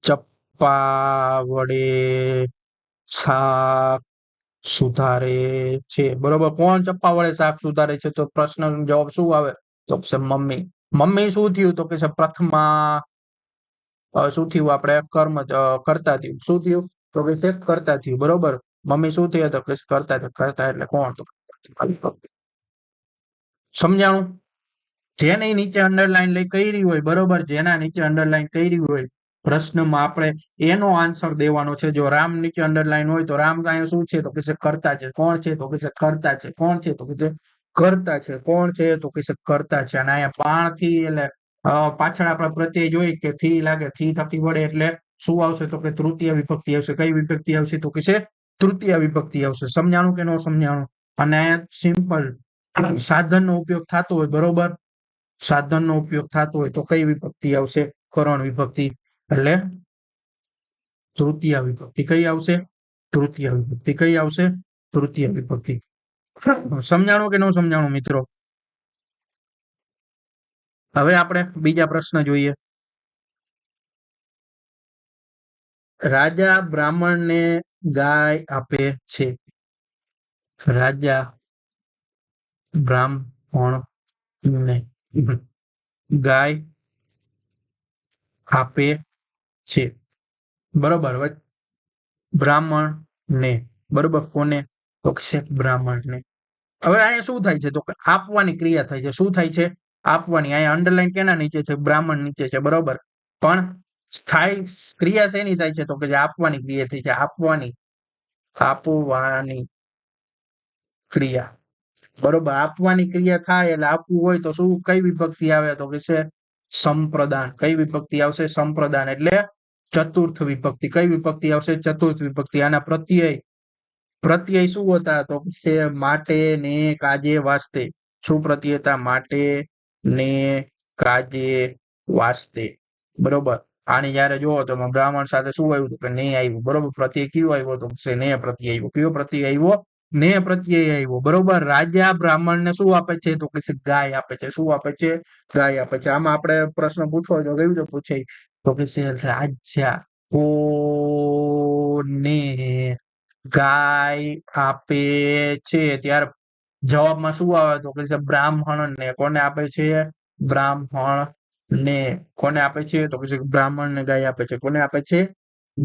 ચપ્પા વડે શાક સુધારે છે, બરોબર. કોણ ચપ્પા વડે શાક સુધારે છે? તો પ્રશ્ન જવાબ શું આવે તો છે મમ્મી. મમ્મી શું થયું તો કે છે પ્રથમા. શું થયું? આપણે કર્મ કરતા થયું. શું થયું તો કે છે કરતા થયું, બરોબર. મમ્મી શું થયું તો કે કરતા. કરતા એટલે કોણ? સમજાણું? જેની નીચે અંડરલાઈન લઈ કરી હોય, બરોબર, જેના નીચે અંડરલાઈન કરી હોય, પ્રશ્નમાં આપણે એનો આન્સર દેવાનો છે. જો રામ નીચે અંડરલાઈન હોય તો રામ અહીંયા શું છે તો કે કરતા છે. કોણ છે તો કે કરતા છે. કોણ છે તો કે કરતા છે. કોણ છે તો કે કરતા છે. અને અહીંયા બાણ થી એટલે પાછળ આપણે પ્રત્યય જોઈ કે થી લાગે, થી થકી વડે, એટલે શું આવશે તો કે તૃતીય વિભક્તિ આવશે. કઈ વિભક્તિ આવશે તો કે તૃતીય વિભક્તિ આવશે. સમજાણું કે ન સમજાણું? અને અહીંયા સિમ્પલ સાધનનો ઉપયોગ થતો હોય, બરોબર. સાધનનો ઉપયોગ થતો હોય તો કઈ વિભક્તિ આવશે? કરણ વિભક્તિ. એટલે તૃતીય વિભક્તિ કઈ આવશે? તૃતીય વિભક્તિ કઈ આવશે? તૃતીય વિભક્તિ. સમજાણું કે ન સમજાણું મિત્રો? હવે આપણે બીજા પ્રશ્ન જોઈએ. રાજા બ્રાહ્મણને ગાય આપે છે. રાજા બ્રાહ્મણને ગાય આપે છે, બરોબર. બ્રાહ્મણ ને, બરોબર. કોને તો બ્રાહ્મણ ને. હવે અહીંયા શું થાય છે તો આપવાની ક્રિયા થાય છે. શું થાય છે? આપવાની. અહીંયા અંડરલાઈન કેના નીચે છે? બ્રાહ્મણ નીચે છે, બરોબર. પણ સ્થાયી ક્રિયા શેની થાય છે તો કે આપવાની ક્રિયા થઈ છે. આપવાની. આપવાની ક્રિયા. બરોબર, આપવાની ક્રિયા થાય એટલે આપવું હોય તો શું કઈ વિભક્તિ આવે તો કે છે સંપ્રદાન. કઈ વિભક્તિ આવશે? સંપ્રદાન એટલે ચતુર્થ વિભક્તિ. કઈ વિભક્તિ આવશે? ચતુર્થ વિભક્તિ. આના પ્રત્યય પ્રત્યય શું હતા તો છે માટે ને કાજે વાસ્તે. શું પ્રત્યય હતા? માટે ને કાજે વાસ્તે. બરોબર, આની જયારે જોવો તો બ્રાહ્મણ સાથે શું આવ્યું હતું કે ને આવ્યું. બરોબર, પ્રત્યય કયો આવ્યો તો છે ને પ્રત્યય આવ્યો. કયો પ્રત્યય આવ્યો? ને પ્રત્યય આવ્યો. બરોબર, રાજા બ્રાહ્મણ ને શું આપે છે તો કે છે ગાય આપે છે. શું આપે છે? ગાય આપે છે. આમાં આપણે પ્રશ્ન પૂછવો હોય તો કેવી રીતે પૂછાય તો કે છે રાજા કોને ગાય આપે છે. ત્યારે જવાબમાં શું આવે તો કે છે બ્રાહ્મણ ને. કોને આપે છે? બ્રાહ્મણ ને. કોને આપે છે તો કે છે બ્રાહ્મણ ને ગાય આપે છે. કોને આપે છે?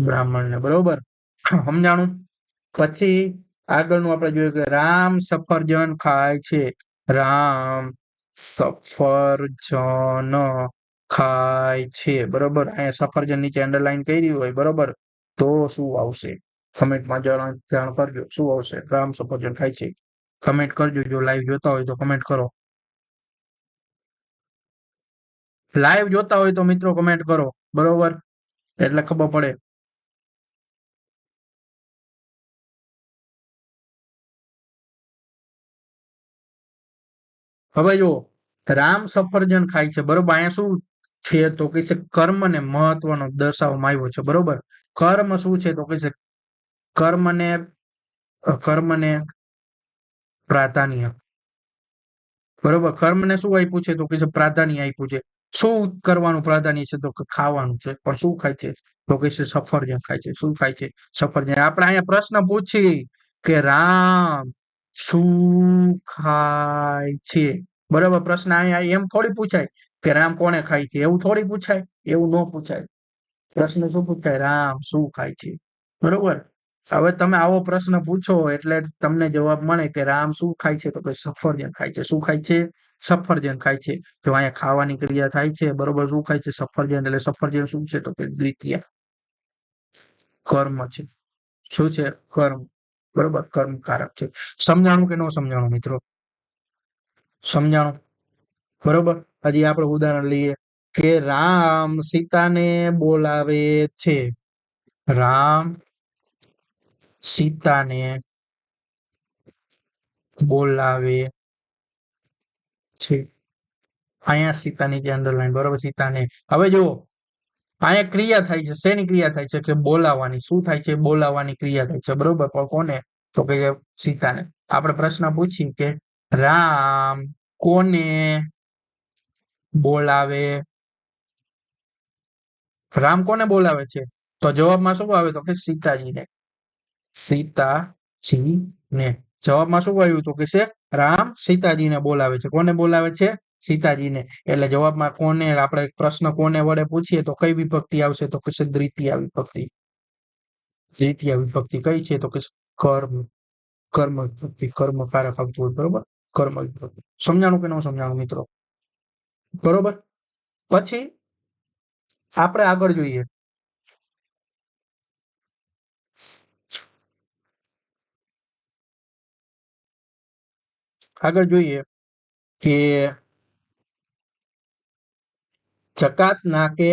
બ્રાહ્મણ ને. બરોબર, સમજાણું? પછી આગળનું આપણે જોયું કે રામ સફરજન ખાય છે. રામ સફરજન ખાય છે. બરોબર, અહીંયા સફરજન નીચે અંડરલાઈન કરી હોય બરોબર, તો શું આવશે? કમેન્ટમાં જાણ કરજો શું આવશે. રામ સફરજન ખાય છે. કમેન્ટ કરજો. જો લાઈવ જોતા હોય તો કમેન્ટ કરો. લાઈવ જોતા હોય તો મિત્રો કમેન્ટ કરો. બરોબર, એટલે ખબર પડે. હવે જો રામ સફરજન ખાય છે. બરોબર, અહીંયા શું છે તો કે છે કર્મને મહત્વનો દર્શાવવામાં આવ્યો છે. બરોબર, કર્મ શું છે તો કે છે કર્મને પ્રાધાન્ય. બરોબર, કર્મને શું આપ્યું છે તો કે છે પ્રાધાન્ય આપ્યું છે. શું કરવાનું પ્રાધાન્ય છે તો કે ખાવાનું છે. પણ શું ખાય છે તો કે છે સફરજન ખાય છે. શું ખાય છે? સફરજન. આપણે અહીંયા પ્રશ્ન પૂછી કે રામ શું ખાય છે. બરોબર, પ્રશ્ન અહીંયા એમ થોડી પૂછાય કે રામ કોને ખાય છે. એવું થોડી પૂછાય. એવું ન પૂછાય. પ્રશ્ન શું પૂછાય? રામ શું ખાય છે. બરોબર, હવે તમે આવો પ્રશ્ન પૂછો એટલે તમને જવાબ મળે કે રામ શું ખાય છે તો કે સફરજન ખાય છે. શું ખાય છે? સફરજન ખાય છે. જો અહીંયા ખાવાની ક્રિયા થાય છે. બરોબર, શું ખાય છે? સફરજન. એટલે સફરજન શું છે તો કે દ્વિતીય કર્મ છે. શું છે? કર્મ. બરોબર, કર્મકારક છે. સમજાણું કે ન સમજાણું મિત્રો? સમજાણું? બરોબર, હજી આપણે ઉદાહરણ લઈએ કે રામ સીતાને બોલાવે છે. રામ સીતાને બોલાવે છે. અહીંયા સીતાની જે અંડરલાઈન. બરોબર, સીતાને. હવે જુઓ અહીંયા ક્રિયા થાય છે. શેની ક્રિયા થાય છે? કે બોલાવવાની. શું થાય છે? બોલાવવાની ક્રિયા થાય છે. બરોબર, પણ કોને તો કે સીતાને. આપણે પ્રશ્ન પૂછી કે રામ કોને બોલાવે? રામ કોને બોલાવે છે? તો જવાબમાં શું આવે તો કે સીતાજીને. સીતાજીને. જવાબમાં શું આવ્યું તો કે છે રામ સીતાજીને બોલાવે છે. કોને બોલાવે છે? સીતાજીને. એટલે જવાબમાં કોને આપણે પ્રશ્ન કોને વડે પૂછીએ તો કઈ વિભક્તિ આવશે તો કે છે દ્વિતીય વિભક્તિ. દ્વિતીય વિભક્તિ કઈ છે તો કે કર્મ. કર્મ વિભક્તિ. કર્મકારક આવતું હોય. બરોબર, કર્મ વિભક્તિ. સમજાણું કે ન સમજાણું મિત્રો? બરોબર, પછી આપણે આગળ જોઈએ. આગળ જોઈએ કે ચકાત નાકે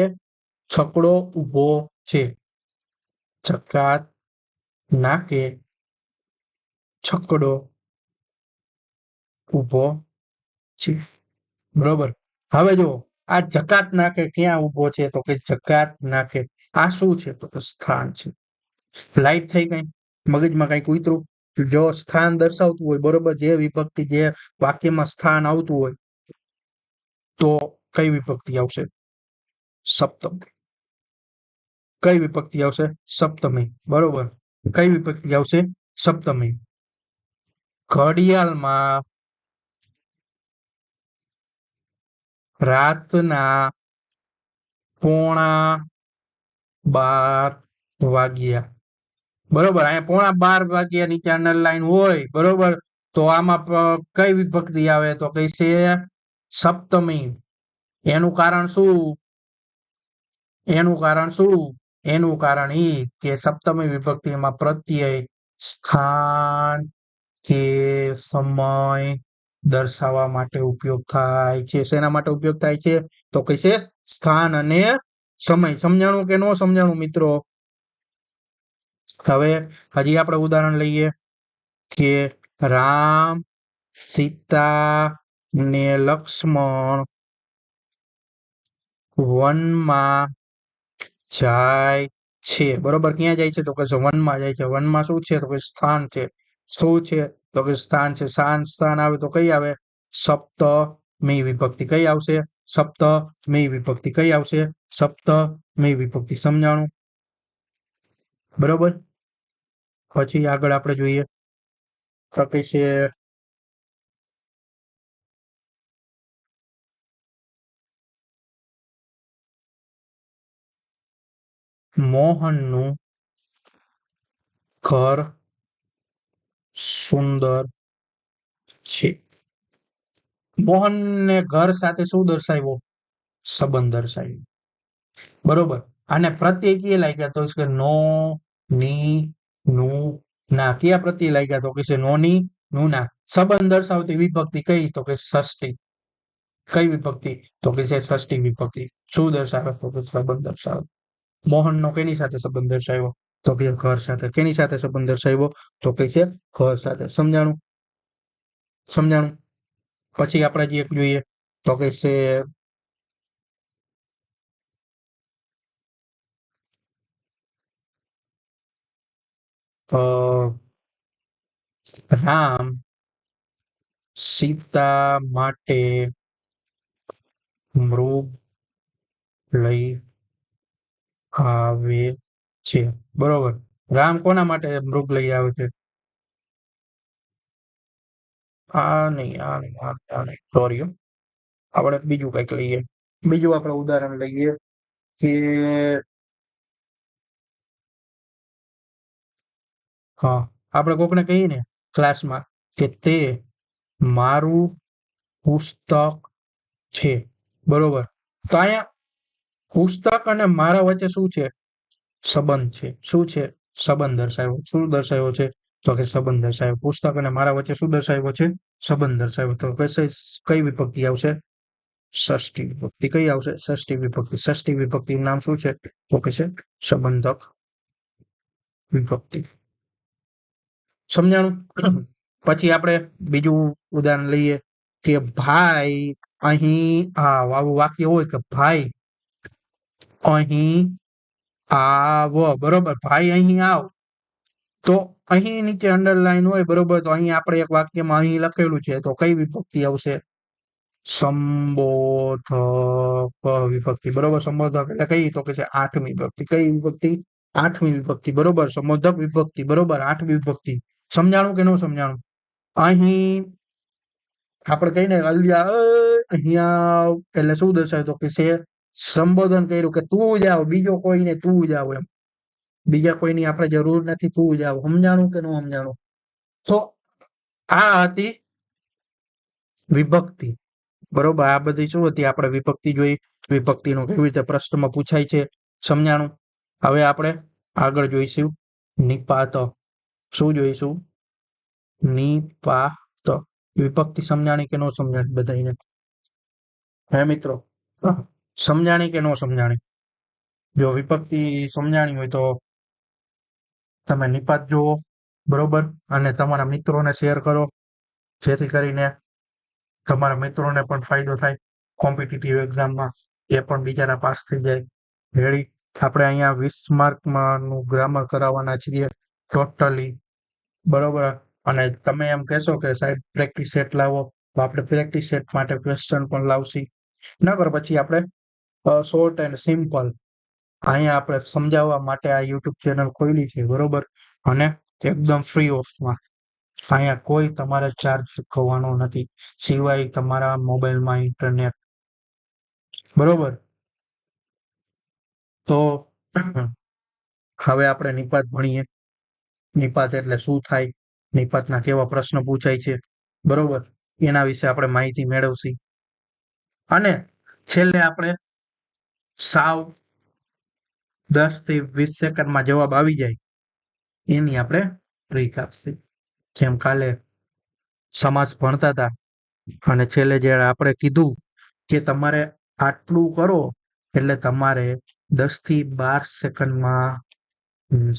છકડો ઉભો છે. ચકાત નાકે છકડો ઉભો છે. બરોબર, હવે જો આ જકાત નાકે ક્યાં ઉભો છે તો કે જકાત નાકે આ શું છે તો કે સ્થાન છે. લાઈટ થઈ કઈ મગજમાં કઈક ઉતરું? જો સ્થાન દર્શાવતું હોય. બરોબર, જે વિભક્તિ જે વાક્યમાં સ્થાન આવતું હોય તો કઈ વિભક્તિ આવશે? સપ્તમ. કઈ વિભક્તિ આવશે? સપ્તમી. બરોબર, કઈ વિભક્તિ આવશે? સપ્તમી. ઘડિયાળમાં રાતના 12:15 વાગ્યા. બરોબર, અહીંયા 12:15 નીચે અંડરલાઈન હોય. બરોબર, તો આમાં કઈ વિભક્તિ આવે તો કઈ છે સપ્તમી. એનું કારણ શું? એનું કારણ શું? એનું કારણ ઈ કે સપ્તમી વિભક્તિમાં પ્રત્યય સ્થાન કે સમય દર્શાવવા માટે ઉપયોગ થાય છે. શેના માટે ઉપયોગ થાય છે? તો કહેશે સ્થાન અને સમય. સમજાણું કે ન સમજાણું મિત્રો? હવે હજી આપણે ઉદાહરણ લઈએ કે રામ, સીતા ને લક્ષ્મણ વનમાં જાય છે. બરોબર, ક્યાં જાય છે? તો કે વનમાં જાય છે. વનમાં શું છે? તો કે સ્થાન છે. શું છે? તો કે સ્થાન છે. સ્થાન આવે તો કઈ આવે? સપ્તમી વિભક્તિ. કઈ આવશે? સપ્તમી વિભક્તિ. કઈ આવશે? સપ્તમી વિભક્તિ. સમજાણું? બરોબર. પછી આગળ આપણે જોઈએ તો કે છે મોહનનું ઘર સુંદર છે. મોહનને ઘર સાથે શું દર્શાવ્યો? સંબંધ દર્શાવ્યો. બરોબર. આને પ્રત્યય કયા લાગ્યા? તો કે નો, ની, નું, ના. કયા પ્રત્યય લાગ્યા? તો કે છે નોની, નું, ના. સંબંધ દર્શાવતી વિભક્તિ કઈ? તો કે ષષ્ઠી. કઈ વિભક્તિ? તો કે છે ષષ્ઠી વિભક્તિ. શું દર્શાવે? તો કે સંબંધ દર્શાવે. મોહનનો કેની સાથે સંબંધ દર્શાવ્યો? તો કે ઘર સાથે. કેની સાથે સંબંધ દર્શાવ્યો? તો કે છે ઘર સાથે. સમજાણું? સમજાણું? પછી આપણે જે એક જોઈએ તો કે છે રામ સીતા માટે મૃગ લઈ આવે છે. બરોબર. રામ કોના માટે મૃગ લઈ આવે છે? આ નહીં, આ નહીં, આ નહીં. સોરી. આપણે બીજું કંઈક લઈએ. બીજું આપણે ઉદાહરણ લઈએ કે હા, આપણે કોકને કહીએ ને ક્લાસમાં કે તે મારું પુસ્તક છે. બરોબર. તો અહીંયા પુસ્તક અને મારા વચ્ચે શું છે? સંબંધ છે. શું છે? સંબંધ દર્શાવ્યો. શું દર્શાવ્યો છે? તો કે સંબંધ દર્શાવ્યો. પુસ્તક અને મારા વચ્ચે શું દર્શાવ્યો છે? સંબંધ દર્શાવ્યો. તો કઈ વિભક્તિ આવશે? ષષ્ઠી વિભક્તિ. કઈ આવશે? ષષ્ઠી વિભક્તિ. ષષ્ઠી વિભક્તિનું નામ શું છે? તો કે છે સંબંધક વિભક્તિ. સમજાણું? પછી આપણે બીજું ઉદાહરણ લઈએ કે ભાઈ અહીં આવું વાક્ય હોય કે ભાઈ અહીં આવ. બરોબર. ભાઈ અહીં આવ. તો અહીં નીચે અંડરલાઈન હોય. બરોબર. તો અહીં આપણે એક વાક્યમાં અહીં લખેલું છે. તો કઈ વિભક્તિ આવશે? સંબોધક વિભક્તિ. બરોબર. સંબોધક એટલે કઈ? તો કે છે આઠમી વિભક્તિ. કઈ વિભક્તિ? આઠમી વિભક્તિ. બરોબર. સંબોધક વિભક્તિ. બરોબર. આઠમી વિભક્તિ. સમજાણું કે ન સમજાણું? અહીં આપણે કહીને અલ્યા અહીંયા એટલે શું દર્શાવે? તો કે છે સંબોધન કર્યું કે તું જાવ. બીજો કોઈને તું જાવ એમ. બીજા કોઈની આપણે જરૂર નથી. તું જાવ. સમજાણું કે ન સમજાણું? તો આ હતી વિભક્તિ. બરોબર. આ બધી શું હતી? આપણે વિભક્તિ જોઈ. વિભક્તિનો કેવી રીતે પ્રશ્નમાં પૂછાય છે. સમજાણું? હવે આપણે આગળ જોઈશું નિપાત. શું જોઈશું? નિપાત. વિભક્તિ સમજાણી કે ન સમજાણી બધાને? હે મિત્રો, સમજાણી કે ન સમજાણી? જો વિભક્તિ સમજાણી હોય તો તમે નિપાત જુઓ. બરોબર. અને તમારા મિત્રોને શેર કરો જેથી કરીને તમારા મિત્રોને પણ ફાયદો થાય કોમ્પિટિટિવ એક્ઝામમાં. એ પણ બિચારા પાસ થઈ જાય. રેડી. આપણે અહીંયા 20 માર્કમાંનું ગ્રામર કરાવવાના છીએ ટોટલી. બરોબર. અને તમે એમ કહેશો કે સાહેબ પ્રેક્ટિસ સેટ લાવો, તો આપણે પ્રેક્ટિસ સેટ માટે ક્વેશ્ચન પણ લાવશી. નકર પછી આપણે શોર્ટ એન્ડ સિમ્પલ અહીંયા આપણે સમજાવવા માટે આ યુટ્યુબ ચેનલ ખોલી છે. બરોબર. અને એકદમ ફ્રી ઓફમાં. અહીંયા કોઈ તમારે ચાર્જ ચૂકવવાનો નથી સિવાય તમારા મોબાઈલમાં ઇન્ટરનેટ. બરોબર. તો હવે આપણે નિપાત ભણીએ. નિપાત એટલે શું થાય? નિપાતના કેવા પ્રશ્ન પૂછાય છે? બરોબર. એના વિશે આપણે માહિતી મેળવશી. અને છેલ્લે આપણે સાવ 10 થી 20 સેકન્ડમાં જવાબ આવી જાય એની આપણે ટ્રીક આપશી. જેમ કાલે સમાસ ભણતા હતા અને છેલ્લે જ્યારે આપણે કીધું કે તમારે આટલું કરો એટલે તમારે 10 થી 12 સેકન્ડમાં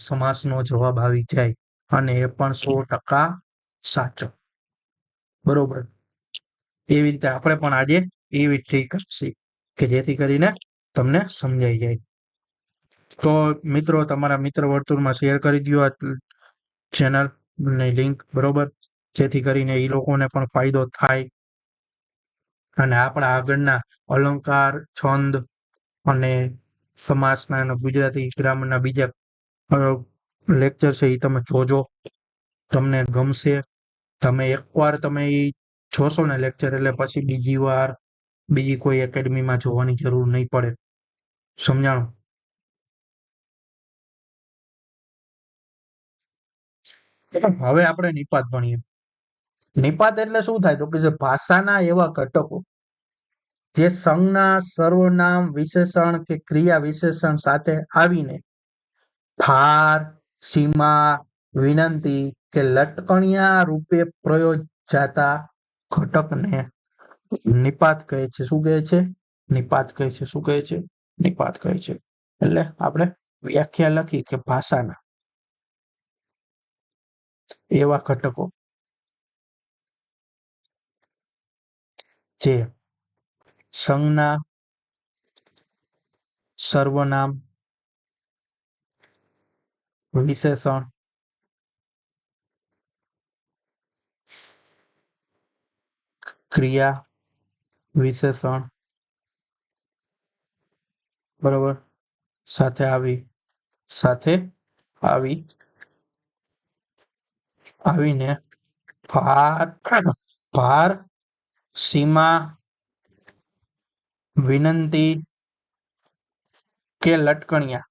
સમાસનો જવાબ આવી જાય અને એ પણ 100% સાચો. બરોબર. એવી રીતે આપણે પણ આજે એવી ટ્રીક કરશી કે જેથી કરીને તમને સમજાઈ જાય. તો મિત્રો તમારા મિત્ર વર્તુળમાં શેર કરી દો આ ચેનલ ની લિંક, બરોબર, જેથી કરીને એ લોકોને પણ ફાયદો થાય અને આપણા આગળના અલંકાર, છંદ અને સમાસના અને ગુજરાતી ગ્રામરના બીજા લેક્ચર છે એ તમે જોજો, તમને ગમશે. તમે એકવાર તમે એ જોશો ને લેક્ચર એટલે પછી બીજી વાર બીજી કોઈ એકેડમીમાં જોવાની જરૂર નહીં પડે. સમજાણું? હવે આપણે નિપાત ભણીએ. નિપાત એટલે શું થાય તો કે જે ભાષાના એવા ઘટકો જે સંજ્ઞા, સર્વનામ, વિશેષણ કે ક્રિયા વિશેષણ સાથે આવીને ભાર, સીમા, વિનંતી કે લટકણિયા રૂપે પ્રયોજાતા ઘટકને નિપાત કહે છે. શું કહે છે? નિપાત કહે છે. શું કહે છે? નિપાત કહે છે. એટલે આપણે વ્યાખ્યા લખી કે ભાષાના એવા ઘટકો જે સંજ્ઞા, સર્વનામ, વિશેષણ, ક્રિયા વિશેષણ, બરોબર, સાથે આવીને ભાર, સીમા, વિનંતી કે લટકણિયા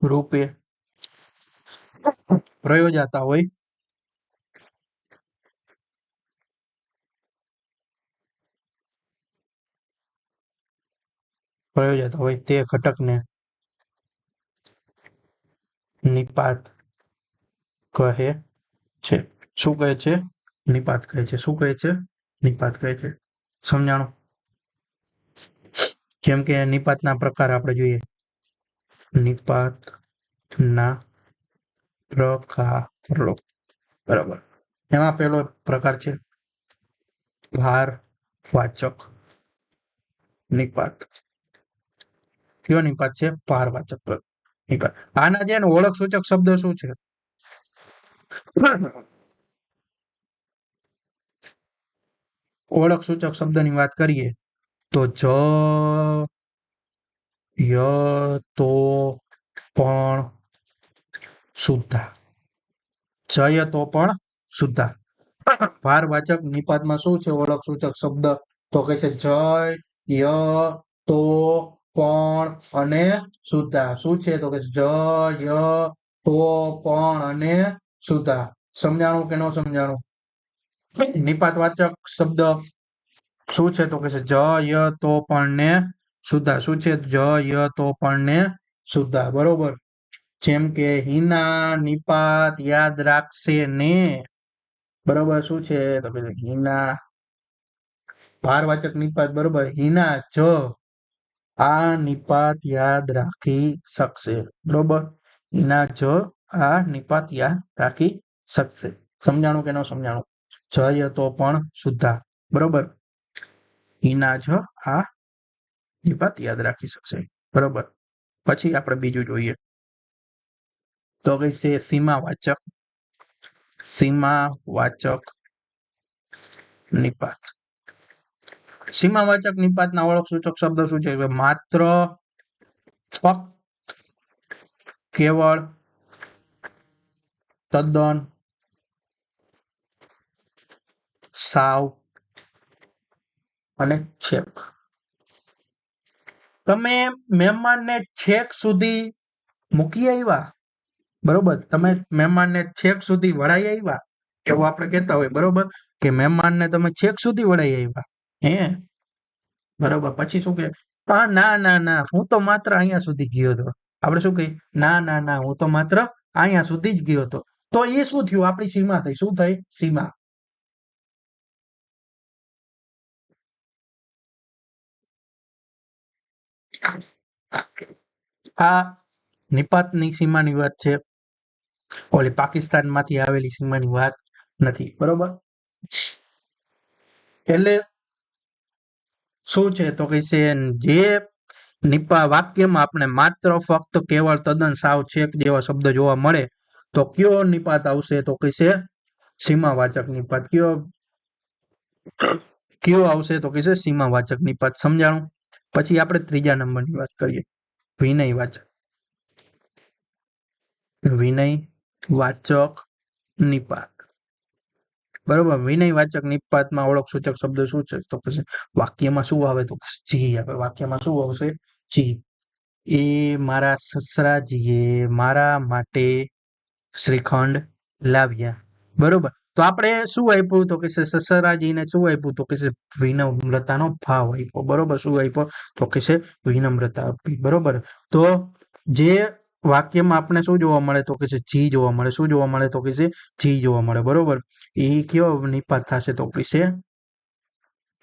રૂપે પ્રયોજાતા હોય તે ઘટકને નિપાત કહે છે. શું કહે છે? નિપાત કહે છે. શું કહે છે? નિપાત કહે છે. સમજાણું? કેમ કે નિપાતના પ્રકાર આપણે જોઈએ. નિપાતના પ્રકારો, બરાબર. એમાં પહેલો પ્રકાર છે ભારવાચક નિપાત. કયો નિપાત છે? ભારવાચક નિપાત. આના જે ઓળખ સૂચક શબ્દ શું છે? ઓળખ સૂચક શબ્દની વાત કરીએ તો ય, તો, પણ, શુદ્ધા. જય, તો, પણ, શુદ્ધા. ભારવાચક નિપાતમાં શું છે ઓળખ સૂચક શબ્દ? તો કે છે જય, ય, તો, પણ અને શુદ્ધા. શું છે? તો કે જય, ય, તો, પણ અને શુદ્ધા. સમજાણું કે ન સમજાણું? નિપાતવાચક શબ્દ શું છે? તો કે છે જય, ય, તો, પણ ને શુદ્ધા. શું છે? જય, ય, તો, પણ ને શુદ્ધા. બરોબર. જેમ કે હિના નિપાત યાદ રાખશે ને. બરોબર. શું છે? તો કે હિના ભારવાચક નિપાત, બરોબર. હિના જ આ નિપાત યાદ રાખી શકશે. બરોબર. હિના જ આ નિપાત યાદ રાખી શકશે. સમજાણું કે ન સમજાણું? જય, તો, પણ, શુદ્ધા. બરોબર. હિના જ આ નિપાત યાદ રાખી શકશે. બરોબર. પછી આપણે બીજું જોઈએ તો કઈ છે સીમાવાચક નિપાત. સીમાવાચક નિપાતના ઓળખ સૂચક શબ્દ શું છે? માત્ર, ફક્ત, કેવળ, તદ્દન, સાવ અને છેક. તમે મહેમાનને છેક સુધી મૂકી આવ્યા, બરોબર. તમે મહેમાનને છેક સુધી વળાઈ આવ્યા એવું આપણે કહેતા હોય, બરોબર, કે મહેમાનને તમે છેક સુધી વળાઈ આવ્યા. બરોબર. પછી શું કે હા ના ના ના હું તો માત્ર અહીંયા સુધી ગયો હતો. આપણે શું કહીએ? ના ના ના હું તો માત્ર અહીંયા સુધી જ ગયો હતો. તો એ શું થયું? આપણી સીમા થઈ. શું થઈ? સીમા. આ નિપાતની સીમાની વાત છે, ઓલી પાકિસ્તાનમાંથી આવેલી સીમાની વાત નથી. બરોબર? એટલે શું છે તો કે છે જે વાક્યમાં આપણે માત્ર ફક્ત કેવળ તદ્દન સાવ છેક જેવા શબ્દ જોવા મળે તો કયો નિપાત આવશે? તો કે છે સીમાવાચક નિપાત. કયો આવશે? તો કે છે સીમાવાચક નિપાત. સમજાણું? પછી આપણે ત્રીજા નંબરની વાત કરીએ, વિનયવાચક. વિનયવાચક નિપાત. બરોબર. વિનયવાચક નિપાતમાં ઓળખ સૂચક શબ્દ શું છે? તો પછી વાક્યમાં શું આવે? તો જી આવે. વાક્યમાં શું આવશે? જી. એ મારા સસરાજીએ મારા માટે શ્રીખંડ લાવ્યા. બરોબર. તો આપણે શું આપ્યું? તો કે સસરાજીને શું આપ્યું? તો કે વિનમ્રતાનો ભાવ આપ્યો. બરોબર. શું આપ્યો? તો કે વિનમ્રતા આપી. બરોબર. તો જે વાક્યમાં આપણે શું જોવા મળે? તો કે જી જોવા મળે. શું જોવા મળે? તો કે જી જોવા મળે. બરોબર. એ કયો નિપાત થશે? તો કે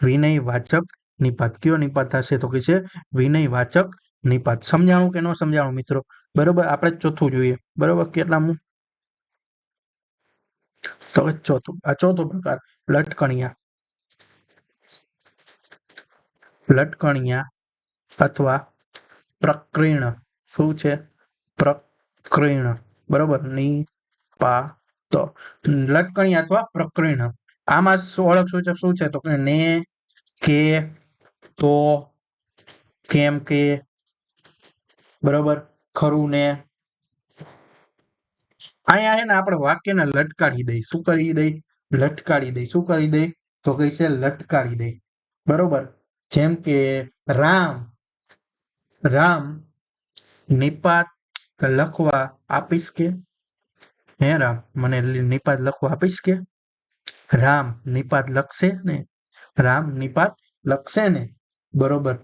વિનયવાચક નિપાત. કયો નિપાત થશે? તો કે વિનયવાચક નિપાત. સમજાણું કે ન સમજાણું મિત્રો? બરોબર. આપણે ચોથું જોઈએ. બરોબર. કેટલામું? તો ચોથું. આ ચોથો પ્રકાર, લટકણિયા. લટકણિયા અથવા પ્રકીર્ણ. શું છે? પ્રકીર્ણ. બરોબર. નિપાત. લટકણિયા અથવા પ્રકીર્ણ. આમાં ઓળખ સૂચક શું છે? તો કે ને, કે, તો, કેમ કે. બરોબર. ખરું ને. અહીંયા હે ને આપણે વાક્યને લટકાડી દઈ. શું કરી દઈ? લટકાડી દઈ. શું કરી દઈ? તો કે છે લટકાડી દઈ. બરોબર. જેમ કે રામ નિપાત લખવા આપીશ કે? હે રામ, મને નિપાત લખવા આપીશ કે? રામ નિપાત લખશે ને? રામ નિપાત લખશે ને? બરોબર.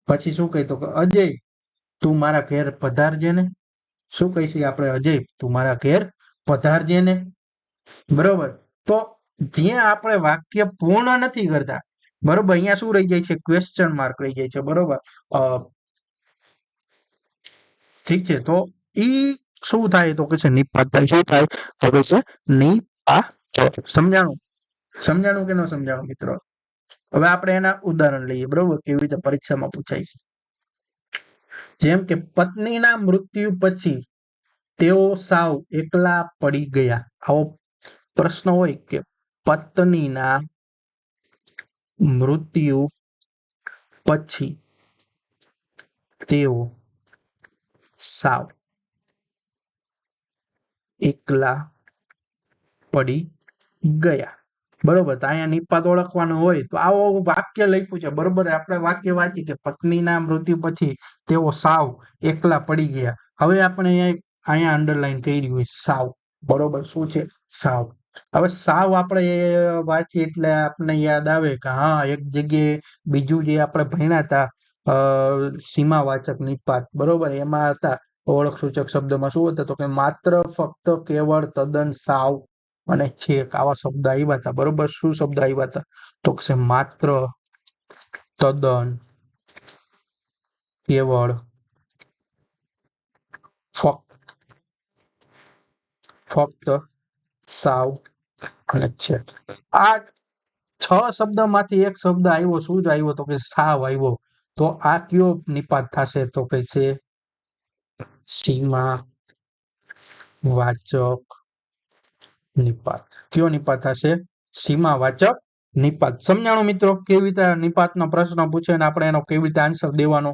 પછી શું કહે? તો અજય તું મારા ઘેર પધારજે ને. શું કહીશું આપણે? અજય તું મારા ઘેર પધારજે ને. બરોબર. તો જ્યાં આપણે વાક્ય પૂર્ણ નથી કરતા, બરોબર, અહીંયા શું રહી જાય છે? ક્વેશ્ચન માર્ક રહી જાય છે. બરોબર. ઠીક છે. તો ઈ શું થાય? તો કે છે નિપાત થાય. શું થાય? તો કે છે નિપાત. સમજાણું? સમજાણું કે ન સમજાણું મિત્રો? હવે આપણે એના ઉદાહરણ લઈએ. બરોબર. કેવી રીતે પરીક્ષામાં પૂછાય છે. જેમ કે પત્નીના મૃત્યુ પછી તેઓ સાવ એકલા પડી ગયા. આવો પ્રશ્ન હોય કે પત્નીના મૃત્યુ પછી તેઓ સાવ એકલા પડી ગયા. બરોબર. તો અહીંયા નિપાત ઓળખવાનો હોય તો આવો વાક્ય લખ્યું છે. બરોબર. આપણે વાક્ય વાંચી કે પત્નીના મૃત્યુ પછી તેઓ સાવ એકલા પડી ગયા. હવે આપણે અહીંયા અંડરલાઈન કરી હોય સાવ. બરોબર. શું છે? સાવ. હવે સાવ આપણે વાંચીએ એટલે આપણને યાદ આવે કે હા, એક જગ્યાએ બીજું જે આપણે ભણ્યા હતા સીમાવાચક નિપાત. બરોબર. એમાં હતા ઓળખ સૂચક શબ્દમાં શું હતા? તો કે માત્ર, ફક્ત, કેવળ, તદ્દન, સાવ અને છેક. આવા શબ્દ આવ્યા હતા. બરોબર. શું શબ્દ આવ્યા હતા? તો કે માત્ર, તદ્દન, કેવળ, ફક્ત, સાવ અને છેક. આ 6 શબ્દમાંથી એક શબ્દ આવ્યો. શું જ આવ્યો? તો કે સાવ આવ્યો. તો આ કયો નિપાત થશે? તો કે છે સીમાવાચક નિપાત. કયો નિપાત થશે? સીમાવાચક નિપાત. સમજાણું મિત્રો? કેવી રીતે નિપાતનો પ્રશ્ન પૂછે ને આપણે એનો કેવી રીતે આન્સર દેવાનો?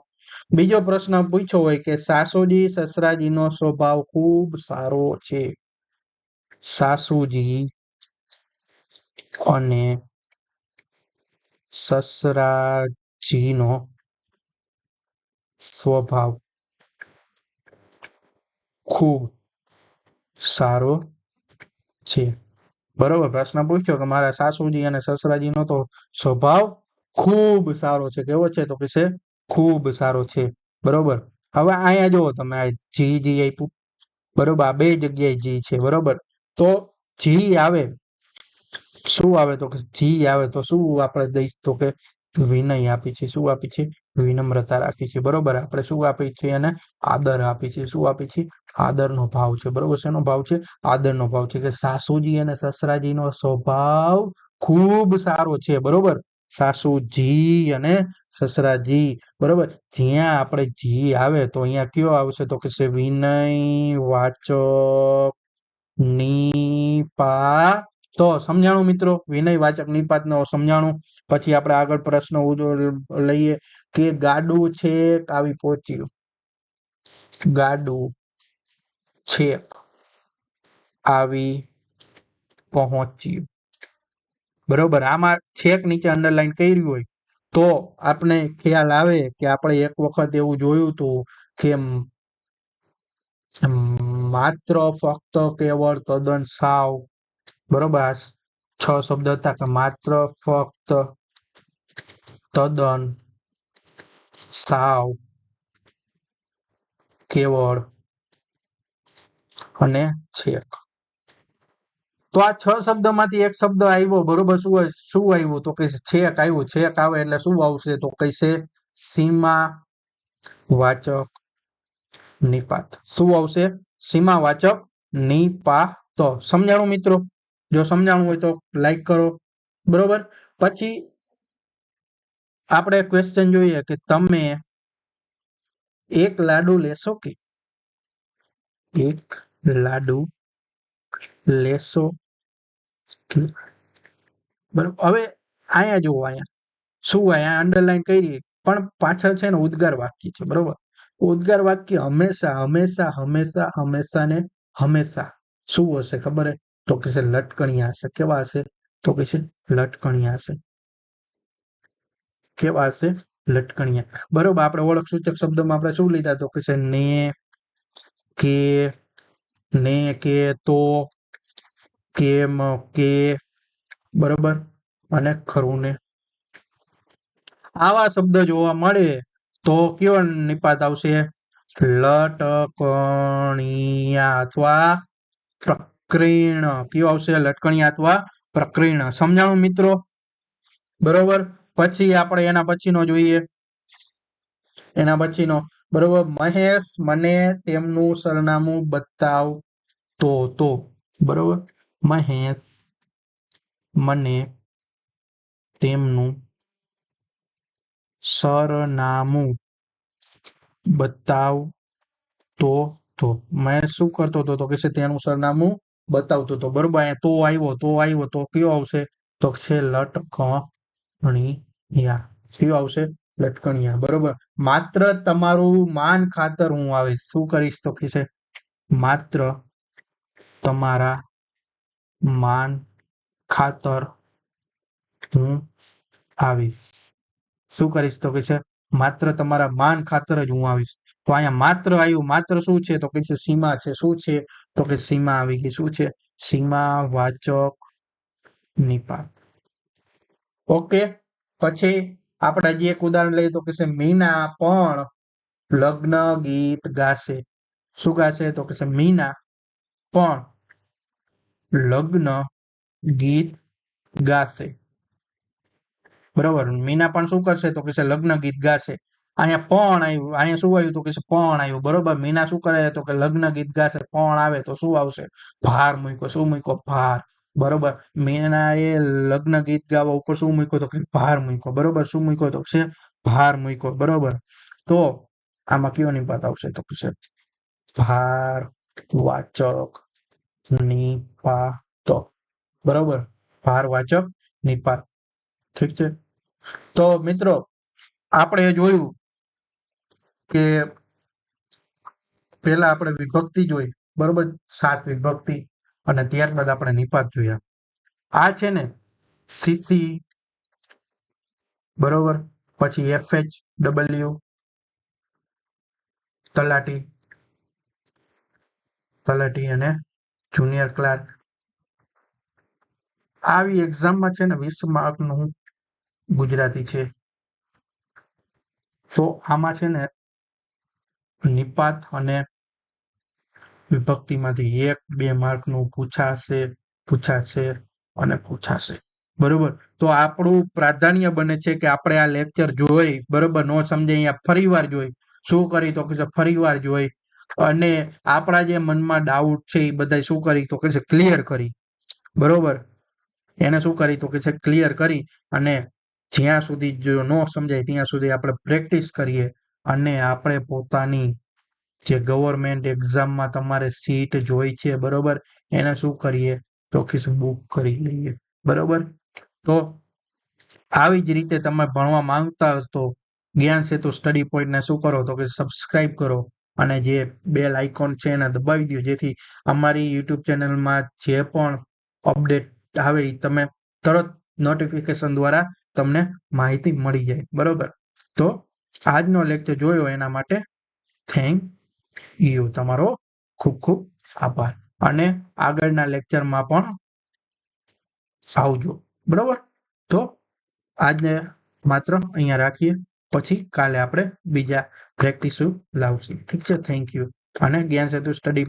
બીજો પ્રશ્ન પૂછ્યો હોય કે સાસુજી સસરાજીનો સ્વભાવ ખૂબ સારો છે. સાસુજી અને સસરાજીનો સ્વભાવ ખૂબ સારો છે. બરોબર. પ્રશ્ન પૂછ્યો કે મારા સાસુજી અને સસરાજીનો તો સ્વભાવ ખૂબ સારો છે. કેવો છે? તો કે છે ખૂબ સારો છે. બરોબર. હવે અહીંયા જુઓ તમે, આ જી આપ્યું. બરોબર. આ બે જગ્યાએ જી છે. બરોબર. તો જી આવે, શું આવે તો કે જી આવે તો શું આપણે દઈશ તો કે વિનય આપી છે, શું આપી છે, વિનમ્રતા રાખી છે, બરોબર. આપણે શું આપી છે, એને આદર આપી છે, શું આપી છે, આદરનો ભાવ છે, બરોબર. શેનો ભાવ છે, આદરનો ભાવ છે, કે સાસુજી અને સસરાજીનો સ્વભાવ ખૂબ સારો છે, બરોબર. સાસુજી અને સસરાજી, બરોબર. જ્યાં આપણે જી આવે તો અહીંયા કયો આવશે તો કે છે વિનય વાચક નિપાત. તો સમજાણું મિત્રો, વિનય વાચક નિપાત નો સમજાણું. પછી આપણે આગળ પ્રશ્ન લઈએ કે ગાડું છેક આવી પહોંચ્યું, ગાડું છેક આવી પહોંચ્યું, બરોબર. આમાં છેક નીચે અંડરલાઈન કર્યું હોય તો આપણે ખ્યાલ આવે કે આપણે એક વખત એવું જોયું હતું કે માત્ર ફક્ત કેવળ તદ્દન સાવ, બરોબર. આ 6 શબ્દ હતા કે માત્ર ફક્ત તદ્દન સાવ કેવળ અને છેક. તો આ 6 શબ્દમાંથી એક શબ્દ આવ્યો, બરોબર. શું આવ્યું તો કે છેક આવ્યું. છેક આવે એટલે શું આવશે તો કહીશે સીમા વાચક નિપાત. શું આવશે, સીમા વાચક નિપાત. તો સમજાણું મિત્રો, જો સમજાણું હોય તો લાઈક કરો, બરોબર. પછી આપણે ક્વેશ્ચન જોઈએ કે તમે એક લાડુ લેશો કે, એક લાડુ લેશો કે, બરોબર. હવે અહીંયા જુઓ, અહીંયા શું અહીંયા અંડરલાઈન કરી પણ પાછળ છે ને ઉદ્ગાર વાક્ય છે, બરોબર. ઉદ્ગાર વાક્ય હંમેશા હંમેશા હંમેશા હંમેશા ને હંમેશા શું હશે ખબર હે તો કે છે લટકણિયા હશે. કેવા હશે તો કે છે લટકણિયા હશે. કેવા હશે, લટકણિયા, બરોબર. આપણે ઓળખ સૂચક શબ્દમાં આપણે શું લીધા તો કે છે ને કે તો કેમ કે, બરોબર, અને ખરું ને. આવા શબ્દ જોવા મળે તો કયો નિપાત આવશે, લટકણિયા અથવા પ્રકીર્ણ. કયો આવશે, લટકણિયા અથવા પ્રકીર્ણ. સમજાણું મિત્રો, બરોબર. પછી આપણે એના પછીનો જોઈએ, એના પછીનો, બરોબર. મહેશ મને તેમનું સરનામું બતાવતો તો, બરોબર. મહેશ મને તેમનું સરનામું બતાવતો તો. મહેશ શું કરતો હતો તો કે છે તેનું સરનામું બતાવતો હતો, બરોબર. અહીંયા તો આવ્યો તો કયો આવશે તો છે લટકણિયા. કયો આવશે, લટકણિયા, બરોબર. માત્ર તમારું માન ખાતર હું આવીશ. શું કરીશ તો કે છે માત્ર તમારા માન ખાતર હું આવીશ. શું કરીશ તો કે છે માત્ર તમારા માન ખાતર જ હું આવીશ. તો અહીંયા માત્ર આવ્યું. માત્ર શું છે તો કે છે સીમા છે. શું છે તો કે સીમા આવી ગઈ. શું છે, સીમા વાચક નિપાત. ઓકે. પછી આપણે હજી એક ઉદાહરણ લઈએ તો કે છે મીના પણ લગ્ન ગીત ગાશે. શું ગાશે તો કે છે મીના પણ લગ્ન ગીત ગાશે, બરોબર. મીના પણ શું કરશે તો કે છે લગ્ન ગીત ગાશે. અહીંયા પણ આવ્યું, અહીંયા શું આવ્યું તો કે છે પણ આવ્યું, બરોબર. મીના શું કરે તો કે લગ્ન ગીત ગાશે, પણ આવે તો શું આવશે, ભાર મૂક્યો. શું મૂક્યો, ભાર, બરોબર. મીના એ લગ્ન ગીત ગાવા ઉપર શું મૂક્યો તો કે ભાર મૂક્યો, બરોબર. શું મૂક્યો તો છે ભાર મૂક્યો, બરોબર. તો આમાં કયો નિપાત આવશે તો કે છે ભાર વાચક નિપાત, બરોબર. ભાર વાચક નિપાત. ઠીક છે. તો મિત્રો આપણે જોયું કે પેલા આપણે વિભક્તિ જોઈ, બરોબર, 7 વિભક્તિ, અને ત્યારબાદ આપણે નિપાત જોયા. આ છે ને સીસી, બરોબર. પછી FHW તલાટી અને જુનિયર ક્લાર્ક. આવી એક્ઝામમાં છે ને 20 માર્કનું ગુજરાતી છે. તો આમાં છે ને નિપાત અને વિભક્તિમાંથી 1-2 માર્કનું પૂછાશે અને પૂછાશે. બરોબર, તો આપણું પ્રાધાન્ય બને છે કે આપણે આ લેક્ચર જોઈ, બરોબર, નો સમજે અહીંયા ફરીવાર જોઈ. શું કરી તો કે ફરીવાર જોઈ અને આપણા જે મનમાં ડાઉટ છે એ બધા શું કરી તો કે ક્લિયર કરી. બરોબર, એને શું કરી તો કે છે ક્લિયર કરી અને જ્યાં સુધી જો ન સમજાય ત્યાં સુધી આપણે પ્રેક્ટિસ કરીએ અને આપણે પોતાની જે ગવર્મેન્ટ એક્ઝામમાં તમારે સીટ જોઈ છે, બરોબર, એને શું કરીએ તો કે બુક કરી લઈએ. બરોબર, તો આવી જ રીતે તમે ભણવા માંગતા હો તો જ્ઞાન સેતુ સ્ટડી પોઈન્ટને શું કરો તો કે સબસ્ક્રાઇબ કરો અને જે બેલ આઇકોન છે એને દબાવી દો, જેથી અમારી યુટ્યુબ ચેનલમાં જે પણ અપડેટ આવે એ તમે તરત નોટિફિકેશન દ્વારા તમને માહિતી મળી જાય. બરોબર, તો આજનો લેક્ચર જોયો એના માટે થેન્ક યુ, તમારો ખૂબ ખૂબ આભાર અને આગળના લેક્ચરમાં પણ આવજો. બરોબર, તો આજને માત્ર અહીંયા રાખીએ, પછી કાલે આપણે બીજા પ્રેક્ટિસ લાવશું. ઠીક છે, થેન્ક યુ અને જ્ઞાન સેતુ સ્ટડી